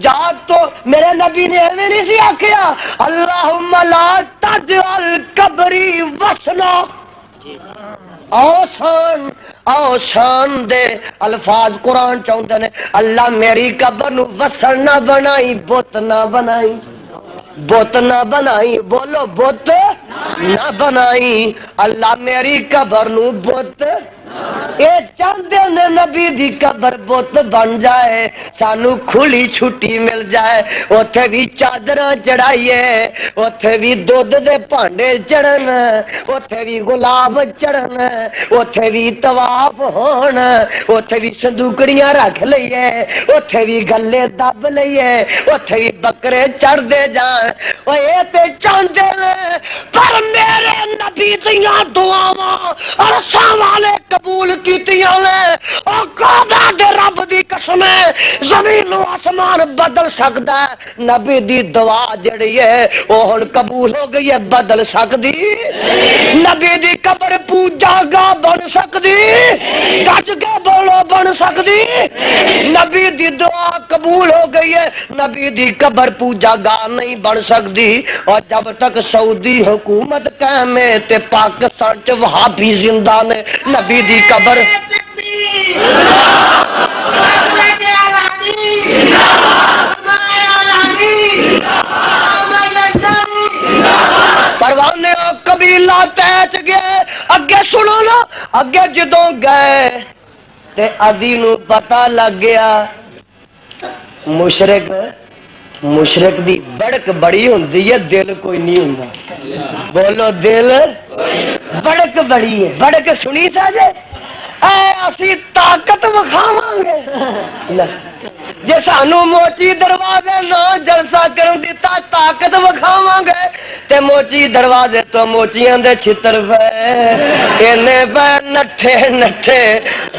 جاگ تو میرے نبی نے ایویں نہیں سی آکھیا اللہم لا تجعل قبری وسنا اوسان دے الفاظ قرآن چاہتے نے اللہ میری قبر نو وسن نہ بنائی بت نہ بنائی بت نہ بنائی بولو بت نہ بنائی اللہ میری قبر نو بت اے چاہتے نے نبی دی قبر بت بن جائے سانو کھلی چھٹی مل جائے اوتھے بھی چادر چڑھائیے اوتھے بھی دودھ دے پانڈے چڑھن اوتھے بھی گلاب چڑھن اوتھے بھی طواف ہون اوتھے بھی صندوقڑیاں رکھ لئیے اوتھے بھی گلے دب لئیے اوتھے بھی بکرے چڑھ دے جان او اے تے چاہتے نے پر میرے نبی دیاں دعاواں عرصاں والے قبول کیتیاں نے او کعبہ دے رب دی قسم زمین و آسمان بدل سکدا ہے نبی دی دعا جڑی ہے او ہن قبول ہو گئی ہے بدل سکدی نبی دی قبر پوجا گاہ بن سکدی گج کے بولو بن سکدی نبی دی دعا قبول ہو گئی ہے نبی دی قبر پوجا گاہ نہیں بن سکدی اور جب تک سعودی حکومت قائم ہے تے پاکستان چ وہابی زندہ نے نبی دی قبر پروانے قبیلہ تیچ گئے اگے سنو نا اگے جدوں گئے تے ادی نو پتہ لگ گیا مشرک دی بڑک بڑی ہوندی ہے دل کوئی نہیں ہوندا بولو دل بڑک بڑی ہے بڑک سنی ساجے اے اسی طاقت وکھاواں گے جے سانو موچی دروازے نہ جلسہ کرن دیتا طاقت وکھاواں گے تے موچی دروازے تو موچیاں دے چھتر پے اینے پے نٹھے نٹھے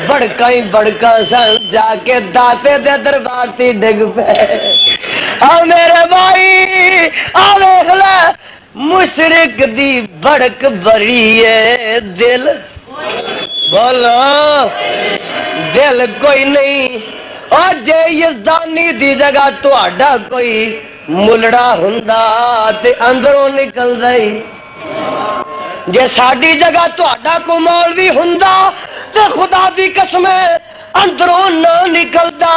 بڑکا ہی بڑکا سن جا کے داتے دے دربار تے ڈگ پے آ میرے بھائی آ دیکھ لے مشرک دی بڑک بڑی ہے دل بولو دل کوئی نہیں اور جے یزدانی دی جگہ تہاڈا کوئی ملڑا ہوندا تے اندروں نکل دئی جے ساڈی جگہ تہاڈا کوئی مولوی ہوندا تے خدا دی قسم اندروں نہ نکلدا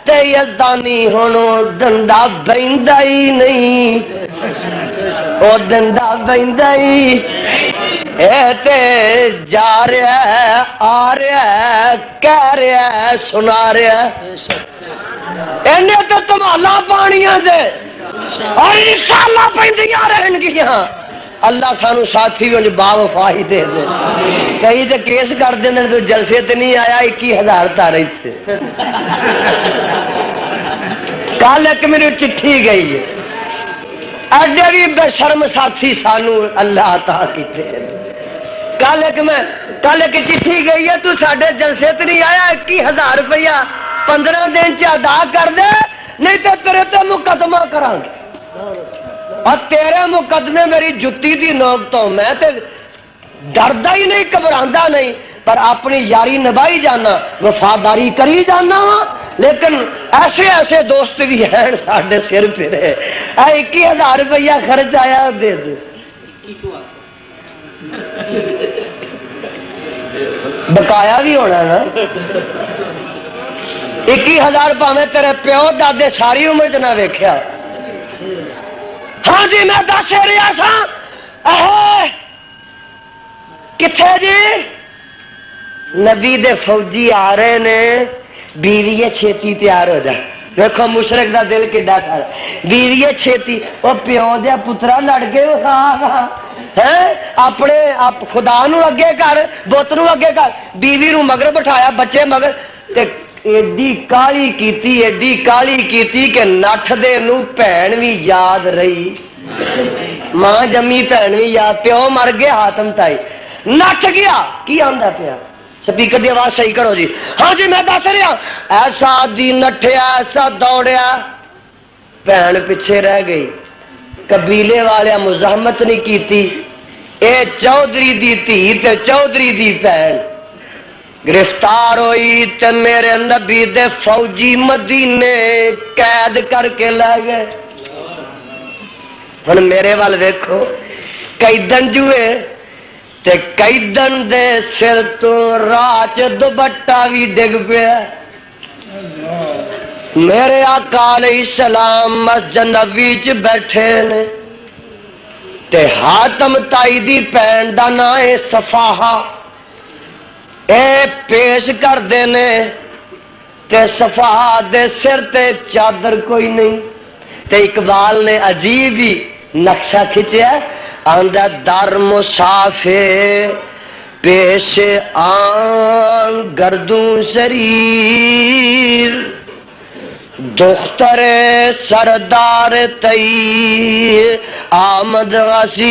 تے یزدانی ہونو دندا بیندا ہی نہیں او دندا بیندا ہی اے تے جا رہا ہے آ رہا ہے کہہ رہا ہے سنا رہا ہے اینے تے تمالا پانیاں دے اور انشاءاللہ پیندیاں رہن گیاں اللہ سانو ساتھی ونج با وفا ہی دے دے کئی تے کیس کر دیندے تو جلسے تے نہیں آیا 21,000 تارے تھے کل ایک میری چٹھی گئی ہے ایڈے بھی بے شرم ساتھی سانو اللہ عطا کیتے کل ایک چٹھی گئی ہے تو ساڈے جلسے تے نہیں آیا 21,000 روپیہ 15 دن چ ادا کر دے نہیں تو تیرے تے مقدمہ کراں گے اور تیرے مقدمے میری جتی دی نوک تو میں تے ڈردا ہی نہیں گھبراندا نہیں پر اپنی یاری نبھائی جانا وفاداری کری جانا لیکن ایسے دوست بھی ہیں ساڈے سر پھرے 21,000 روپیہ خرچ آیا دے دے بقایا بھی ہونا نا 21,000 پاویں تیرے پیو دادے ساری عمر چ نہ ویکھیا ہاں جی میں دس رہا سا کتھے جی نبی دے فوجی آ رہے نے بیوی چھیتی تیار ہو جا دیکھو مشرک دا دل کڈا کر بیوی چھیتی وہ پیو دیا پترا لڑ کے اپنے خدا نو اگے کر بت نو اگے کر بیوی نو مگر بٹھایا بچے مگر تے ایڈی کالی کیتی کہ نٹھ دے نو بھین بھی یاد رہی ماں جمی بھین بھی یاد پیو مر گیا حاتم تائی نٹھ گیا کی آندا پیا سپیکر دی آواز صحیح کرو جی ہاں جی میں دس رہا ایسا دی نٹھیا ایسا دوڑیا بھین پیچھے رہ گئی قبیلے والے مزاحمت نہیں کیتی، اے چودھری دی دھی تے چودھری دی بہن گرفتار ہوئی تے میرے نبی دے فوجی مدینے قید کر کے لے گئے۔ ہن میرے وال دیکھو، قیدن جوئے تے قیدن دے سر تو راہ چ دوپٹہ بھی ڈگ پیا۔ میرے آقا علیہ السلام مسجد نبوی چ بیٹھے نے تے حاتم تائی دی بہن دا نام ہے صفاہا، اے پیش کر دینے تے صفاہا دے سر تے چادر کوئی نہیں، تے اقبال نے عجیب ہی نقشہ کھچیا، آندہ در مسافر پیش آن گردوں شریر، دختر سردار تئی آمد غسیر،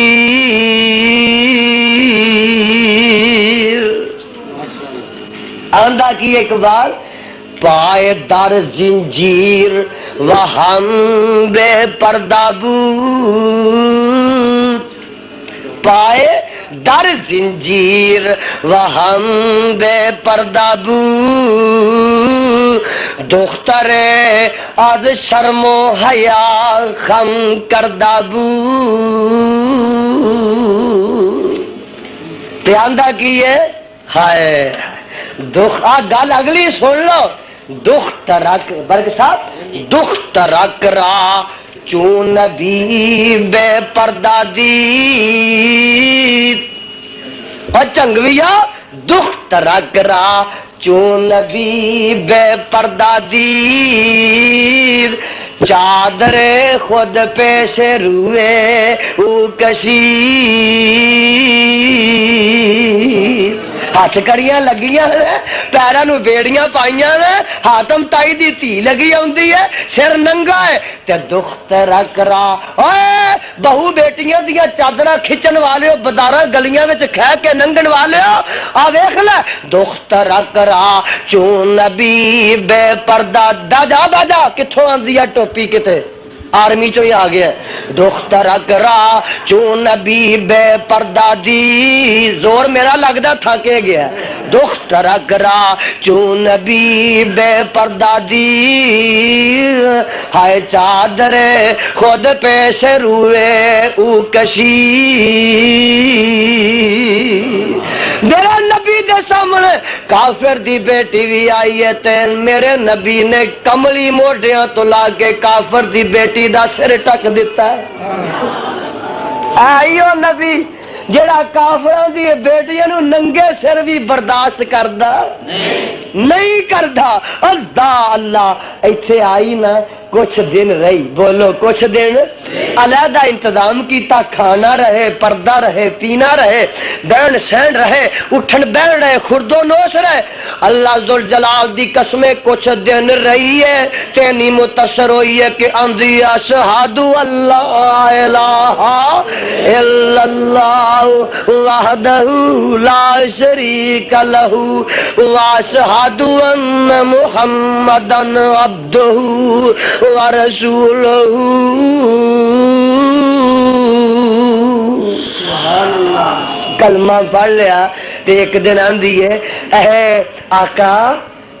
آندہ کی اقبال پائے در زنجیر و ہم بے پردہ بود، پائے در زنجیر و ہم بے پردہ بود، دختر از شرم و حیا خم کردہ بود۔ پیاندہ کیے ہائے گل اگلی سن لو، دخترک برگ صاحب دخترک را چون نبی بے پردہ دید، اور چنگویا دخترک را چون نبی بے پردہ دید، چادر خود پیش روئے او کشید، ہاتھ کڑیاں لگیاں نے، پیراں نو بیڑیاں پائیاں نے، حاتم تائی دی دھی لگی آندی ہے، سر ننگا ہے تے دخترک را، اوے بہو بیٹیاں دیاں چادراں کھچن والے بداراں گلیاں وچ کھہ کے ننگن والے آ ویکھ لے، دخترک را چون نبی بے پردہ داجا باجا کتھوں آندی ہے ٹوپی کتے آرمی چو ہی آ گیا، دخترک را چون نبی بے پردہ دی، زور میرا لگدا تھکے گیا، دخترک را چون نبی بے پردہ دی، ہائے چادر خود پیش روئے او کشی، میرے نبی دے سامنے کافر دی بیٹی بھی آئی ہے تے میرے نبی نے کملی موڈیاں تو لا کے کافر دی بیٹی دا سر ٹک دیتا ہے۔ آئیو نبی جڑا کافراں دی بیٹیاں نو ننگے سر بھی برداشت کردا نہیں کردا، اللہ اللہ ایتھے آئی نا کچھ دن رہی، بولو کچھ دن علیحدہ انتظام کیتا، کھانا رہے، پردہ رہے، پینا رہے، بہن سہن رہے، اٹھن بہن رہے، خرد و نوش رہے، اللہ ذوالجلال دی قسمیں کچھ دن رہی ہے تینی متصر ہوئی ہے کہ اندھی اشہد اللہ الہ الا اللہ وحدہ لا شریک لہ واشہد ان محمدً عبدہ ورسولہ۔ کلمہ پڑھ لیا تے ایک دن آندھی ہے اے آقا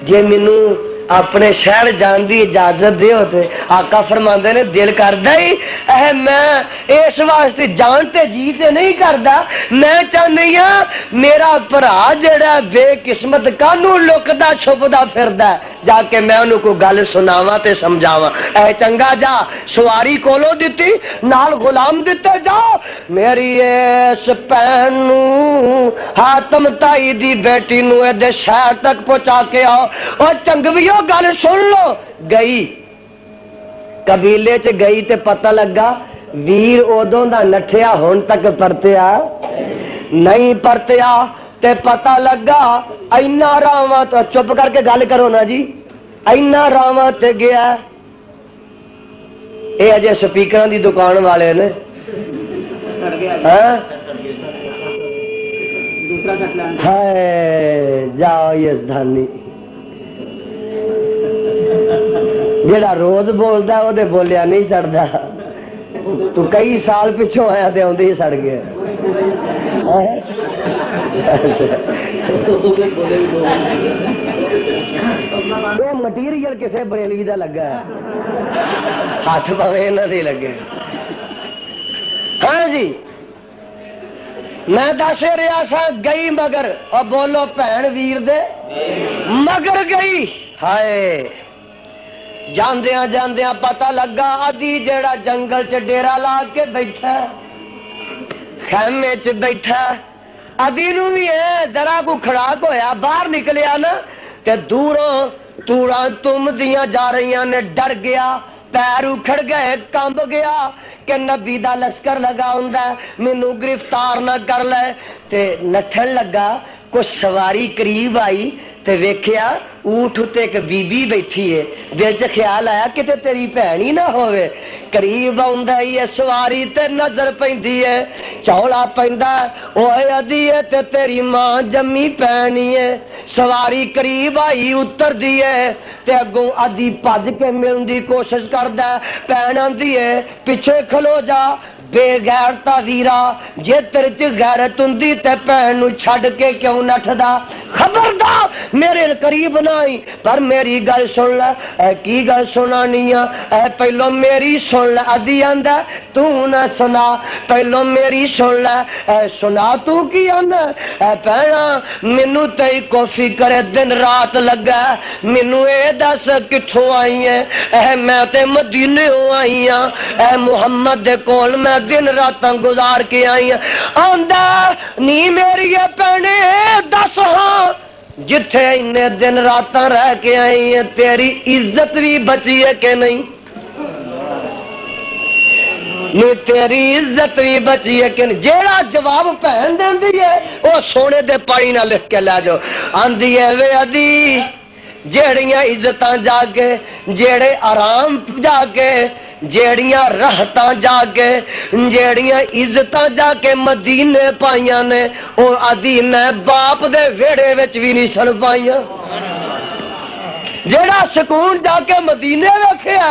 جے مینوں اپنے شہر جان دی اجازت دیو تے آقا فرماندے نے دل کردا ہی اے میں اس واسطے جان تے جی تے نہیں کردا، میں چاہنی ہاں میرا بھرا جڑا بے قسمت کانوں لکدا چھپدا پھردا جا کے میں انہوں کو گل سناواں تے سمجھاواں، اے چنگا جا سواری کولو دتی نال غلام دتے جاؤ، میری اس بہن نو حاتم تائی دی بیٹی نو دے شہر تک پہنچا کے آؤ، اور چنگویو گل سن لو، گئی قبیلے چ گئی تے پتہ لگا ویر ادوں دا نٹھیا ہن تک پرتیا نہیں، پرتیا تے پتہ لگا اینا راواں تو چپ کر کے گل کرو نا جی، اینا راواں تے گیا، اے اجے سپیکراں دی دکان والے نے ہائے جاؤ یس دھانی جڑا روز بولدا او دے بولیا نہیں چڑھدا، تو کئی سال پچھوں آیا تے آدھے ہی سڑ گیا یہ مٹیریل کسے بریلوی دا لگا ہے ہاتھ پاوے انہاں دے لگے ہاں جی میں دس رہا سا گئی مگر اور بولو بھن ویر دے مگر گئی ہائے جاندیاں جاندیاں پتہ لگا ادھی جیڑا جنگل چ ڈیرا لا کے بیٹھا خیمے چ بیٹھا ادھی نو بھی ہے ذرا کو کھڑاک ہویا باہر نکلیا نا تے دوروں توڑاں تم دیاں جا رہیاں نے ڈر گیا پیر اکھڑ گئے کمب گیا کہ نبی دا لشکر لگا ہوندا مینوں گرفتار نہ کر لے تے نٹھن لگا کچھ سواری قریب آئی تے ویکھیا اونٹ تے ایک بی بی بیٹھی ہے دل چ خیال آیا کتے تیری بھین ہی نہ ہووے قریب آوندا ہے سواری تے نظر پیندی ہے چولا پیندا اوئے ادھی ہے تے تیری ماں جمی پینی ہے سواری قریب آئی اتر دی ہے تے اگوں ادھی بھج کے ملن دی کوشش کردا پین آندی ہے پیچھے کھلو جا بے غیرتا ویرا جے تیرے چ غیرت ہوندی تے بھین نو چھڈ کے کیوں نٹدا خبردار میرے قریب نہ آئی پر میری گل سن لے اے کی گل سنانی اے پہلو میری سن لے ادھی آندا تو نہ سنا پہلو میری سن لے اے سنا تو کی آندا اے بھینا مینوں تے کو فکر دن رات لگا مینوں اے دس کتھوں آئی ہے اے میں تے مدینے آئی ہاں اے محمد دے کول میں دن راتاں گزار کے آئی ہاں آندا نی میری بھینے دس ہاں جتھے انہیں دن راتاں رہ کے آئی ہیں تیری عزت بھی بچی ہے کہ نہیں نہیں تیری عزت بھی بچی ہے کہ نہیں جیڑا جواب پہن دیندی ہے وہ سونے دے پانی نہ لکھ کے لے جاؤ آندی ہے وے ادھی جیڑیاں عزتاں جا کے جیڑے آرام جا کے جیڑیاں رحتاں جا کے جیڑیاں عزتاں جا کے مدینے پائیاں نے او ادھی میں باپ دے ویڑے وچ بھی نہیں سن پائیاں جیڑا سکون جا کے مدینے رکھیا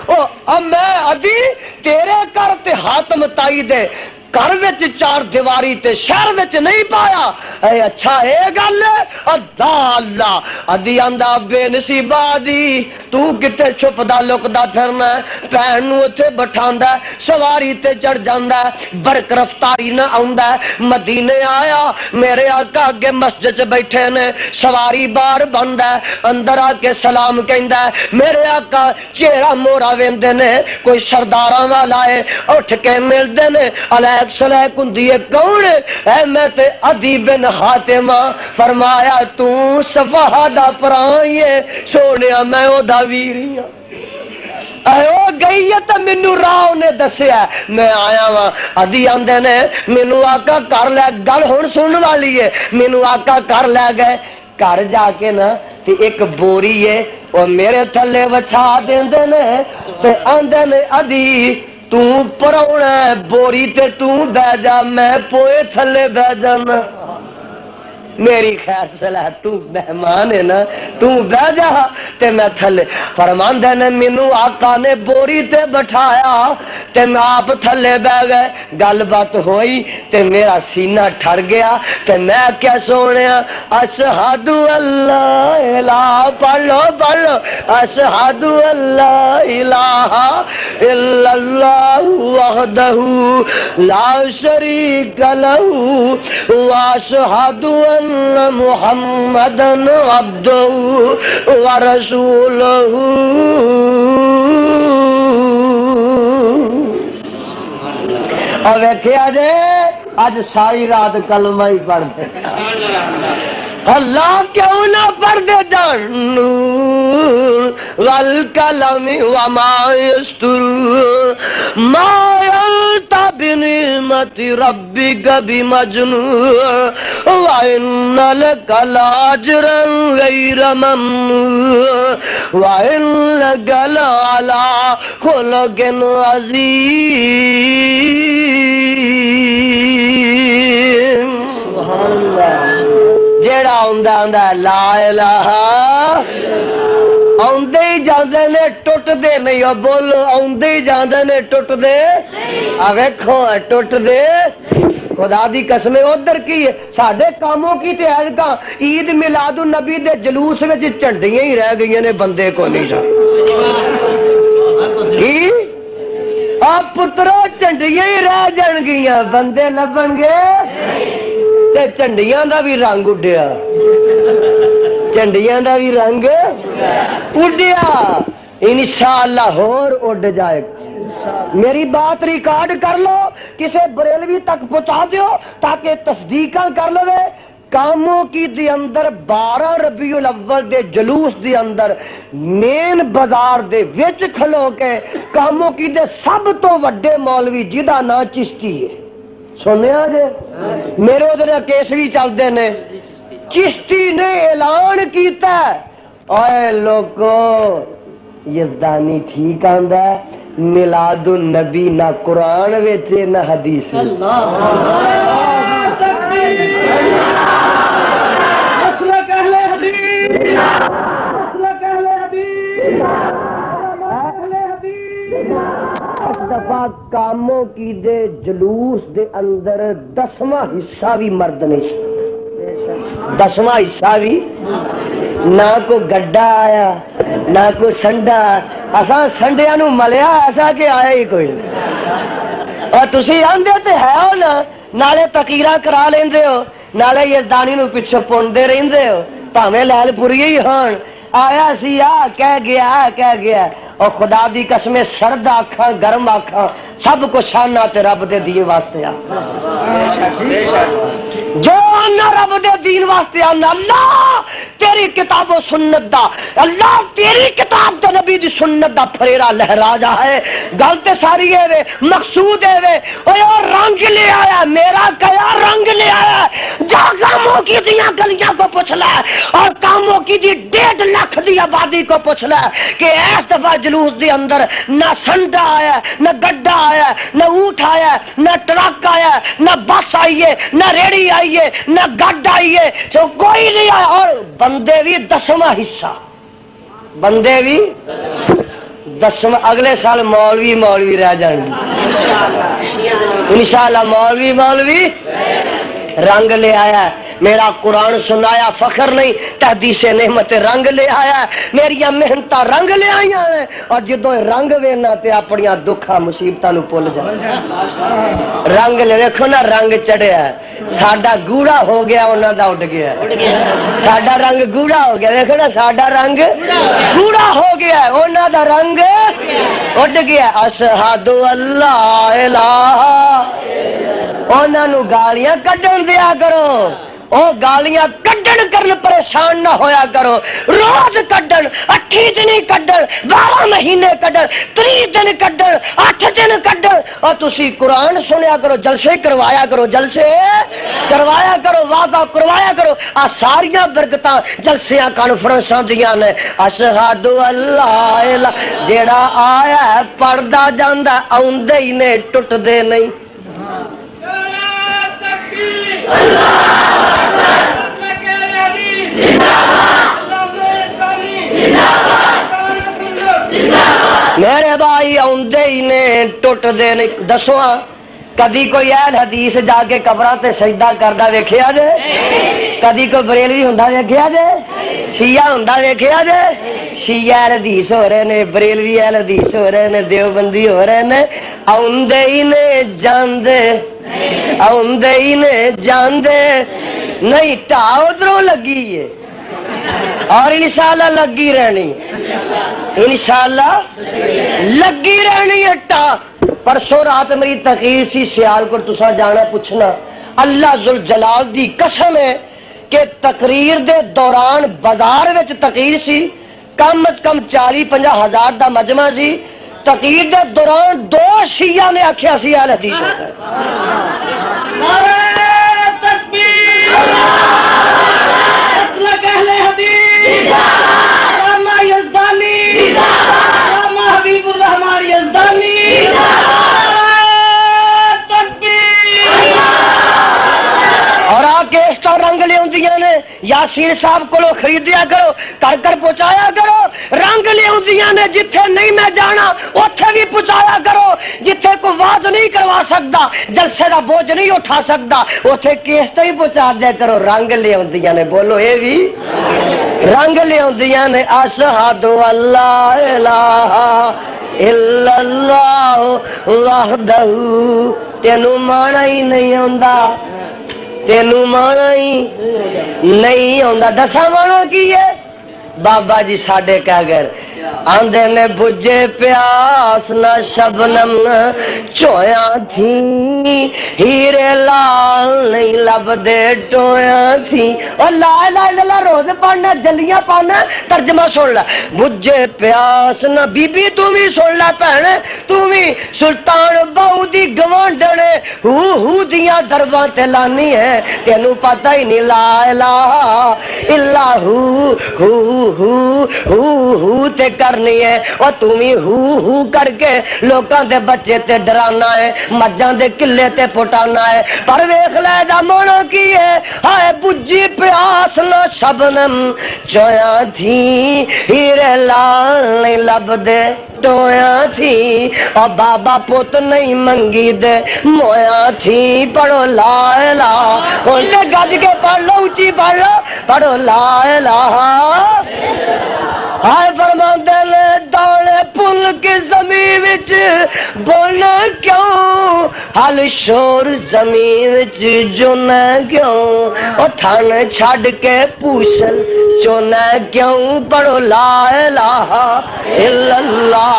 او اب میں ادھی تیرے کر تے حاتم تائی دے گھر وچ چار دیواری تے شہر وچ نہیں پایا اے اچھا اے گل اللہ اللہ ادھی آندا بے نصیبہ دی تو کتے چھپدا لکدا پھرنا بھین نو اوتھے بٹھاندا سواری تے چڑھ جاندا برق رفتاری نہ آوندا مدینے آیا میرے آقا اگے مسجد چ بیٹھے نے سواری باہر بندا اندر آ کے سلام کہندا میرے آقا چہرہ مورا ویندے نے کوئی سرداراں والا ہے اٹھ کے ملدے نے سلیک ہندی ہے کون اے میں تے ادھی بن حاتمہ فرمایا تو صفحہ دا پرائی ہے سونیا میں او دا ویری ہاں اے او گئی ہے تے مینوں راہ نے دسیا میں آیا وا ادھی آندے نے مینوں آقا کر لے گل ہن سنن والی ہے مینوں آقا کر لے گئے گھر جا کے نا تے ایک بوری ہے او میرے تھلے وچھا دیندے نے تے آندے نے ادھی تو پرونا بوری تے تو بہ جا میں پوئے تھلے بہ جانا میری خیر صلاح تو مہمان ہے نا تو بہ جا تے میں تھلے فرماندے نے مینوں آقا نے بوری تے بٹھایا تے میں آپ تھلے بہ گئے گل بات ہوئی تے میرا سینہ ٹھر گیا تے میں کیا سونیا اشہد اللہ الہ پڑھ لو اشہد اللہ الہ الا اللہ وحدہ لا شریک لہ واشہد محمد عبدہ ورسولہ اور ویکھیا جے اج ساری رات کلمہ ہی پڑھتے اللہ کیوں نہ پڑھ دے جان والقلم وما یسطرون ما انت بنعمت ربک بمجنون وان لک لاجرا غیر ممنون وانک لعلی خلق عظیم سبحان اللہ جیڑا ہوندا لا الہ آندے ہی جاندے نے ٹوٹدے نہیں. اور بولو آندے ہی جاندے نے ٹوٹدے. آ ویکھو ٹوٹدے. خدا دی قسم ادھر کی ساڈے کاموں کی تے ایلکا عید میلاد النبی دے جلوس وچ جھنڈیاں ہی رہ گئی نے, بندے کو نہیں سا کی آپ پترو جھنڈیاں ہی رہ جان گیاں, بندے لبن گے تے جھنڈیاں دا بھی رنگ اڈیا, جھنڈیاں دا بھی رنگ اڈیا. انشاءاللہ ہور اڈ جائے گا. میری بات ریکارڈ کر لو, کسے بریلوی تک پہنچا دیو تاکہ تصدیقاں کر لو. کاموں کی دی اندر 12 ربیع الاول دے جلوس دی اندر مین بازار دے وچ کھلو کے کاموں کی دے سب تو وڈے مولوی جدا نا چشتی ہے, سنیا جے میرے ادھر کیسری چلتے نے, چشتی نے اعلان کیتا اے لوگو یزدانی ٹھیک آندا ہے, میلاد النبی نہ قرآن وچ نہ حدیث. اس دفعہ کاموں کی دے جلوس دے اندر 10واں حصہ بھی مرد نہیں, 10واں حصہ بھی نہ کو گڈا آیا نہ کو سنڈا. اساں سنڈیاں نو ملیا ایسا کہ آیا ہی کوئی نہیں. اور تسی آندے تے ہے ہو نا, نالے تقیرہ کرا لیندے ہو, نالے یزدانی نو پیچھے پوندے رہندے ہو, بھاویں لال پوری ہی ہون. آیا سی آ کہہ گیا. اور خدا دی قسم سرد آکھاں گرم آکھاں سب کو شانہ تے رب دے دین واسطے آ. جو آنا رب دے دین واسطے آنا, اللہ تیری کتاب و سنت دا, اللہ تیری کتاب تے نبی دی سنت دا پھریرا لہرا جا ہے. گل تے ساری ہے وے, مقصود ہے وے. او رنگ لے آیا میرا کیا رنگ لے آیا. جا کاموں کی دیاں گلیاں کو پوچھ لے اور کاموں کی دی 1.5 لاکھ دی آبادی کو پوچھ لے کہ اس دفعہ جلوس دی اندر نہ سنڈا آیا, نہ گڈا آیا, نہ اونٹ آیا, نہ ٹرک آیا, نہ بس آئی ہے, نہ ریڑی آئی ہے, نہ گڈ آئی ہے, تو کوئی نہیں آیا. اور بندے بھی 10واں حصہ, بندے بھی 10واں. اگلے سال مولوی رہ جائیں گے انشاءاللہ. مولوی رنگ لے آیا, میرا قرآن سنایا فخر نہیں, تحدیث نعمت رنگ لے آیا, میری محنت رنگ لے آئی ہیں. اور جدو رنگ وینا تے اپنی دکھا مصیبتاں نو بھول جا. رنگ لے دیکھو نا, رنگ چڑھیا ساڈا گوڑا ہو گیا, انہاں دا اڈ گیا. ساڈا رنگ گوڑا ہو گیا, دیکھو نا ساڈا رنگ گوڑا ہو گیا, انہاں دا رنگ اڈ گیا. اشہد اللہ الہ, انہاں نو گالیاں کڈن دیا کرو, او گالیاں کڈن کرن پریشان نہ ہویا کرو. روز کڈن, 8 دن کڈن, 12 مہینے کڈن, 30 دن کڈن, 8 دن کڈن. اور تسی قرآن سنیا کرو, جلسے کروایا کرو, جلسے کروایا کرو, واضح کروایا کرو. آ ساریاں برکتاں جلسیاں کانفرنساں دیاں نے. اشہد اللہ الہ جیڑا آیا ہے پڑھدا جاندا, آوندے ہی نے ٹٹدے نہیں. میرے بھائی آندے ہی نے ٹوٹ دے نہیں. دسو کدی کوئی اہل حدیث جا کے قبراں تے سجدہ کردا ویکھیا جے؟ کدی کوئی بریلوی ہوندا ویکھیا جے؟ شیعہ ہوندا ویکھیا جے؟ شیعہ اہل حدیث ہو رہے نے, بریلوی اہل حدیث ہو رہے نے, دیوبندی ہو رہے نے. آندے ہی نے جاندے, آندے ہی نے جاندے نہیں. ٹا ادھروں لگی ہے اور انشاءاللہ لگی رہنی, انشاءاللہ لگی رہنی ہے. ٹا پرسوں رات میری تقریر سی سیالکوٹ, تساں جانا پوچھنا. اللہ ذوالجلال دی قسم ہے کہ تقریر دے دوران بازار وچ تقریر سی, کم از کم 40-50 ہزار دا مجمع سی. تقریر دے دوران 2 شیعہ نے آکھیا سی اہل حدیث ہوتا ہے. نعرہ تکبیر, مسلک اہل حدیث, علامہ یزدانی, علامہ حبیب الرحمان یزدانی. اور آ کے اس طرح رنگ لیا نے یاسین صاحب کو خریدیا کرو کر پہنچایا کرو رنگ لیا نے جتھے نہیں میں جانا اتنے بھی پہنچایا کرو جتھے کوئی واز نہیں کروا سکتا جلسے کا بوجھ نہیں اٹھا سکتا اتنے کیس تو ہی پہنچا دیا کرو رنگ لیا نے بولو یہ بھی رنگ لیا نے اشہد اللہ الہ الا اللہ وحدہ تینوں مانا ہی نہیں آندا تینوں مانا ہی نہیں آندا دسا مانا کی ہے بابا جی ساڈے کاگر آندے نے بجے پیاس نہ شبنم چویا تھی ہیرے لال نہیں لب دے ٹویا تھی اور لا الہ الا اللہ روز پڑھنا جلیاں پانا ترجمہ سن لے بجے پیاس نہ بی بی تو بھی سن لے بہن تو بھی سلطان بہو دی گوانڈنے ہو دیاں درباں تے لانی ہے تینوں پتہ ہی نہیں لا الہ الا ہو تے کرنی ہے اور تمہیں ہو کر کے لوکاں دے بچے تے ڈرانا ہے مجھاں دے کلے تے پٹانا ہے پر ویکھ لے دا مونا کی ہے ہائے بجی پیاس نہ شبنم چویا تھی ہیرے لال نہیں لب دے ٹویا تھی اور بابا پوت نہیں منگی دے مویا تھی پڑھو لا الہ انتے گج کے پڑھ لو اچھی پڑھ لو پڑھو لا الہ ہائے فرماندے نے دانے پل کے زمین وچ بولنا کیوں حال شور زمین وچ جونا کیوں او تھن چھڈ کے پوچھن چونا کیوں پڑھو لا الہ الا اللہ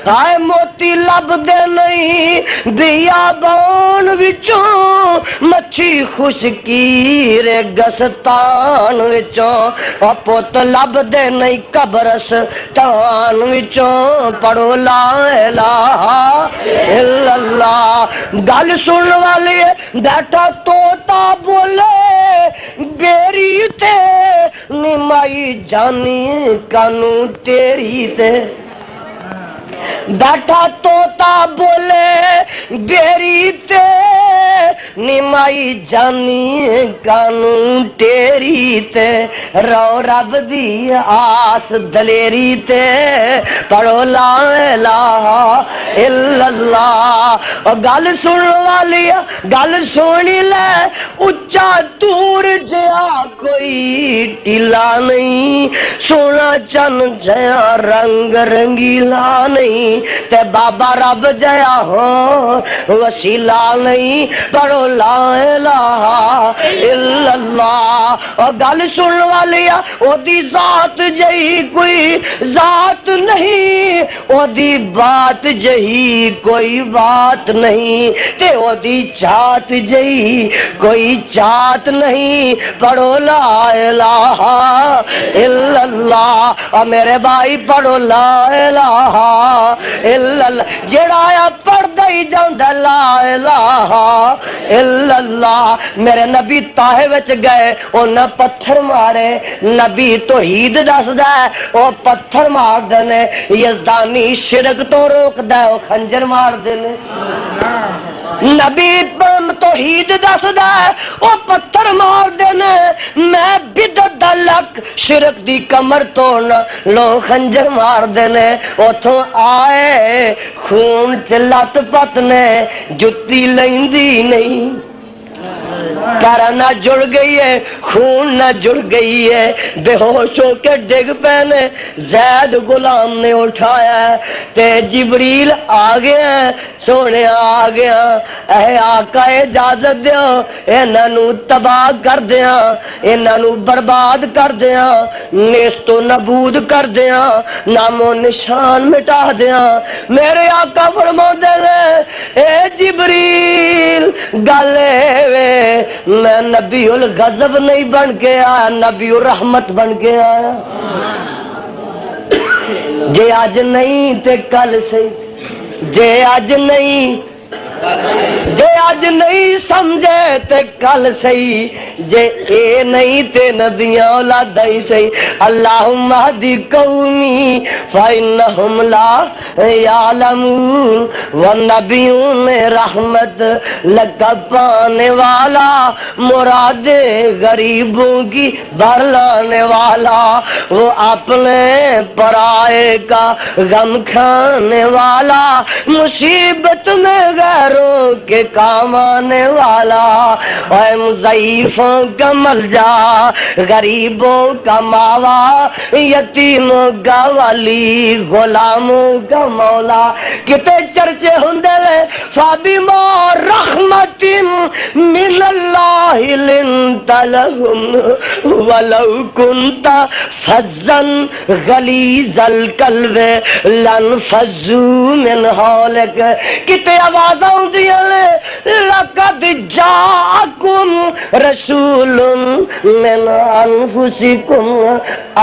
ہائے موتی لب دے نہیں بیابان وچوں مچھی خشکی رے گستان وچوں او پوت لب دے نہیں قبرستان وچوں پڑھو لا الہ الا اللہ گل سن والی بیٹھا توتا بولے بیری تے نمائی جانی کانو تیری تے بیٹھا توتا بولے بیری تے نمائی جانی کانو تیری تے رو رب دی آس دلیری تے پڑھو لا الہ الا اللہ گل سن والی گل سنی لے اچا دور جیا کوئی ٹیلا نہیں سونا چن جیا رنگ رنگیلا نہیں تے بابا رب جیا ہو وسیلہ نہیں پڑھو لا الہ الا اللہ اور گل سن والی او دی ذات جہی کوئی ذات نہیں او دی بات جہی کوئی بات نہیں تے او دی چات جہی کوئی چات نہیں پڑھو لا الہ الا اللہ اور میرے بھائی پڑھو لا الہ الا اللہ جڑا آیا پڑھ دئی جاندا لا الہ الا اللہ میرے نبی طاہے وچ گئے انہاں پتھر مارے نبی توحید دسدا ہے او پتھر مار دے یزدانی شرک تو روکدا ہے او خنجر مار دے نبی توحید دسدا ہے او پتھر مار دے میں بدعت دا لک شرک دی کمر توڑنا لو خنجر مار دے اوتھوں آئے خون چ لت پت نے جتی لیندی نہیں پیرا نہ جڑ گئی ہے خون نہ جڑ گئی ہے بے ہوش ہو کے ڈگ پینے زید غلام نے اٹھایا تے جبریل آ گیا سونے آ گیا اے آقا اجازت دیا انہاں نو تباہ کر دیا انہاں نو برباد کر دیا نیست و نبود کر دیا نام و نشان مٹا دیا میرے آقا فرماندے نے اے جبریل گلے وے میں نبی الغضب نہیں بن کے آیا نبی الرحمت بن کے آیا جے آج نہیں تے کل سے جے آج نہیں جے اج نہیں سمجھے تے کل سہی، جے اے نہیں تے نبیاں اولاد ہی سہی۔ اللہم اہدی قومی فإنہم لا یعلمون، والنبیون رحمت لگا پانے والا، مراد غریبوں کی بھر لانے والا، وہ اپنے پرائے کا غم کھانے والا، مصیبت میں غیروں کے کام آنے والا، اے ضعیفوں کا ملجا، غریبوں کا ماوا، یتیموں کا ولی، غلاموں کا مولا۔ کتے چرچے ہوندے لے فَبِمَا رَحْمَةٍ مِّنَ اللَّهِ لِنتَ لَهُمْ وَلَوْ كُنْتَ فَظًّا غَلِيظَ الْقَلْبِ لَانفَضُّوا مِنْ حَوْلِكَ۔ کتے آواز آؤندیاں نے لَقَدْ جَاءَكُمْ رَسُولٌ مِّنْ أَنفُسِكُمْ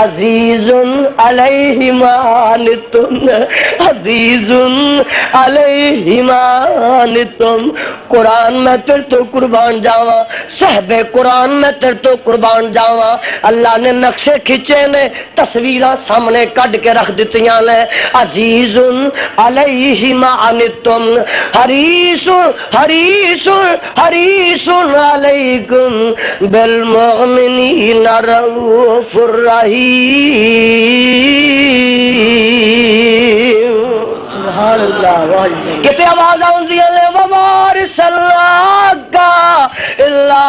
عَزِيزٌ عَلَيْهِ مَا عَنِتُّمْ عَزِيزٌ عَلَيْهِ مَا عَنِتُّمْ۔ قرآن میں تیرے تو قربان جاواں، صحب قرآن میں تیرے تو قربان جاواں، اللہ نے نقشے کھچے نے، تصویراں سامنے کڈ کے رکھ دتیاں نے۔ عزیز علیہ ما عنتم حریص حریص حریص علیکم بالمؤمنین رؤوف الرحیم۔ سبحان اللہ۔ کتے آواز آؤندی ہے وَمَارِسَ اللَّهَ إِلَّا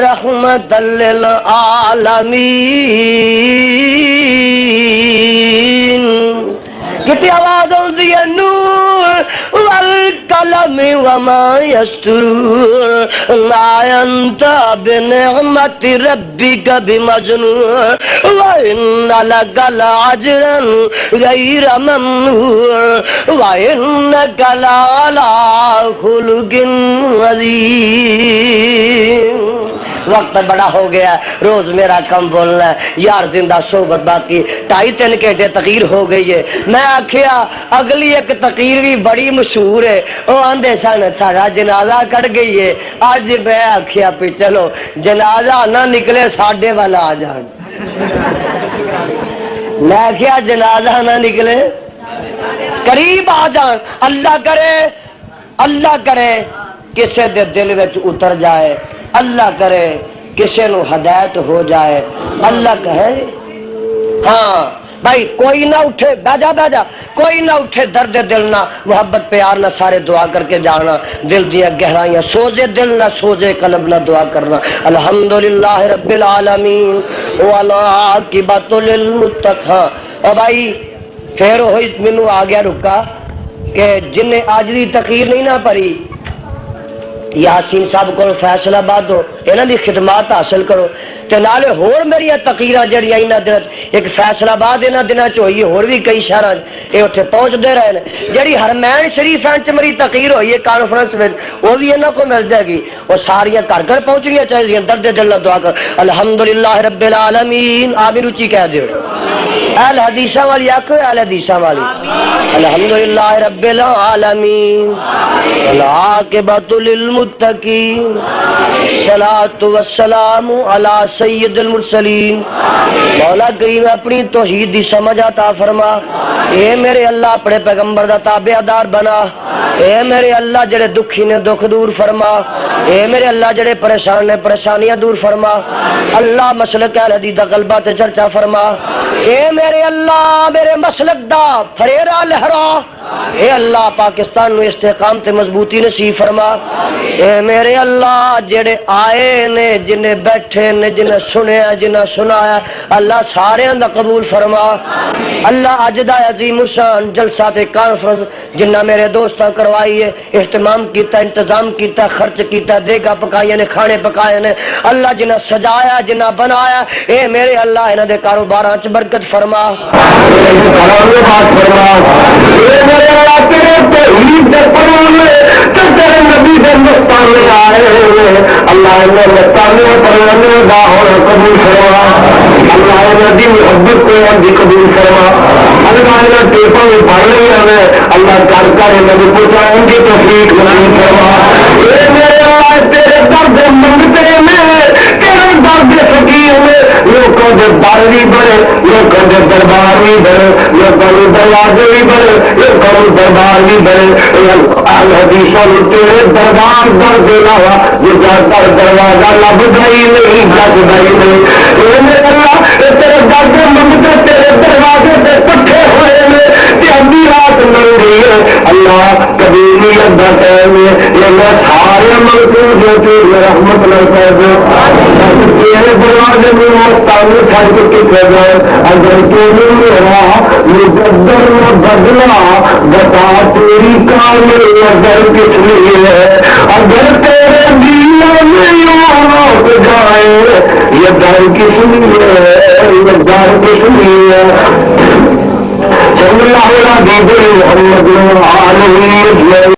رَحْمَةً لِّلْعَالَمِينَ۔ کتے آواز آؤندی ہے نور والقلم وما يسطرون ما أنت بنعمة ربك بمجنون وإن لك لأجرا غير ممنون وإنك لعلى خلق عظيم۔ وقت بڑا ہو گیا ہے، روز میرا کم بولنا ہے، یار زندہ صحبت باقی 2.5-3 گھنٹے تقریر ہو گئی ہے۔ میں آکھیا اگلی ایک تقریر بھی بڑی مشہور ہے، وہ آندے سن سارا جنازہ کٹ گئی ہے، اج میں آکھیا پہ چلو جنازہ نہ نکلے ساڈے والا آ جان۔ میں آکھیا جنازہ نہ نکلے قریب آ جان، اللہ کرے کسے دے دل وچ اتر جائے، اللہ کرے کسے نو ہدایت ہو جائے، اللہ کہے ہاں بھائی کوئی نہ اٹھے، بیجا کوئی نہ اٹھے، درد دل نہ، محبت پیار نہ، سارے دعا کر کے جانا، دل دیا گہرائیاں، سوجے دل نہ سوجے قلب نہ، دعا کرنا۔ الحمدللہ رب العالمین والعاقبۃ للمتقین۔ اور بھائی پھر ہوئی مینوں آ گیا رکا کہ جن نے آج دی تقریر نہیں نہ پڑھی، یاسین صاحب کو فیصل آباد ہو، انہاں دی خدمات حاصل کرو، تے نالے ہور میری تقریراں جڑیاں انہاں دن ایک فیصل آباد انہاں دناں چ ہوئی، ہور بھی کئی شہراں اے اوتھے پہنچدے رہے نے، جڑی حرمین شریف چ میری تقریر ہوئی ہے کانفرنس وچ، وہ بھی انہاں کو مل جائے گی، وہ ساریاں گھر گھر پہنچنیاں چاہیے، درد دل نال دعا کر۔ الحمدللہ رب العالمین، آمین اونچی کہہ دیو، اہل حدیثاں والی آکھو، اہل حدیثاں والی الحمدللہ رب العالمین والعاقبۃ للمتقین، الصلاۃ والسلام علی سید المرسلین۔ مولا کریم اپنی توحید دی سمجھ عطا فرما، اے میرے اللہ اپنے پیغمبر دا تابع دار بنا، اے میرے اللہ جڑے دکھی نے دکھ دور فرما، اے میرے اللہ جڑے پریشان نے پریشانیاں دور فرما، اللہ مسلک اہل حدیث دا غلبہ تے چرچا فرما، اے میرے اللہ میرے مسلک دا فریرا لہرا، اے اللہ پاکستان نو استحکام تے مضبوطی نصیب فرما، اے میرے اللہ جڑے آئے نے، جنہیں بیٹھے نے، جنہیں سنیا جنہیں سنایا، اللہ سارے دا قبول فرما۔ اللہ اج دا عظیم الشان جلسہ تے کانفرنس جنہ میرے دوستاں کروائی ہے، اہتمام کیتا، انتظام کیتا، خرچ کیتا، دیگا پکائی نے، کھانے پکائے نے، اللہ جنہ سجایا جنہ بنایا، اے میرے اللہ انہاں دے کاروباراں چ برکت فرما، میرے اللہ تیرے توحید دے پڑھانے تے تیرے نبی دے مستانے آئے اللہ نے مستانے پڑھانے دا ہونا قبول فرما اللہ نے دی محبت کو دی قبول فرما اللہ نے ٹیپاں میں پڑھ رہی ہیں اللہ کر کر نبی پہنچائیں گے توفیق نصیب فرما اے میرے اللہ تیرے درد منگتے میں تیرے درد فقیر میں لوگوں کے در بھی بڑے لوگوں کے دربار بھی بڑے لوگوں کے دروازے بھی بڑے لوگوں کے دربار بھی بڑے حدیثوں تیرے دربار در دینا ہوا جس کا دروازہ لبدا ہی نہیں جگدا ہی نہیں اللہ تیرے درد منگتے تیرے دروازے سے پٹھے ہوئے میں ادھی رات مل رہی ہے اللہ کبھی نہیں ادھا ٹائم میں سارے منصوب جو تیرے رحمت نہ کر دے تیرے دروازے میں مستانے چھڑ کے کتنے جائے اگر تیرے میرا مقدر نہ بدلا بتا تیری کامی اگر کس لیے ہے اگر تیرے دل میں روک جائے یہ در کس لیے ہے یہ در کس لیے ہے صلی اللہ علیہ وسلم محمد علیہ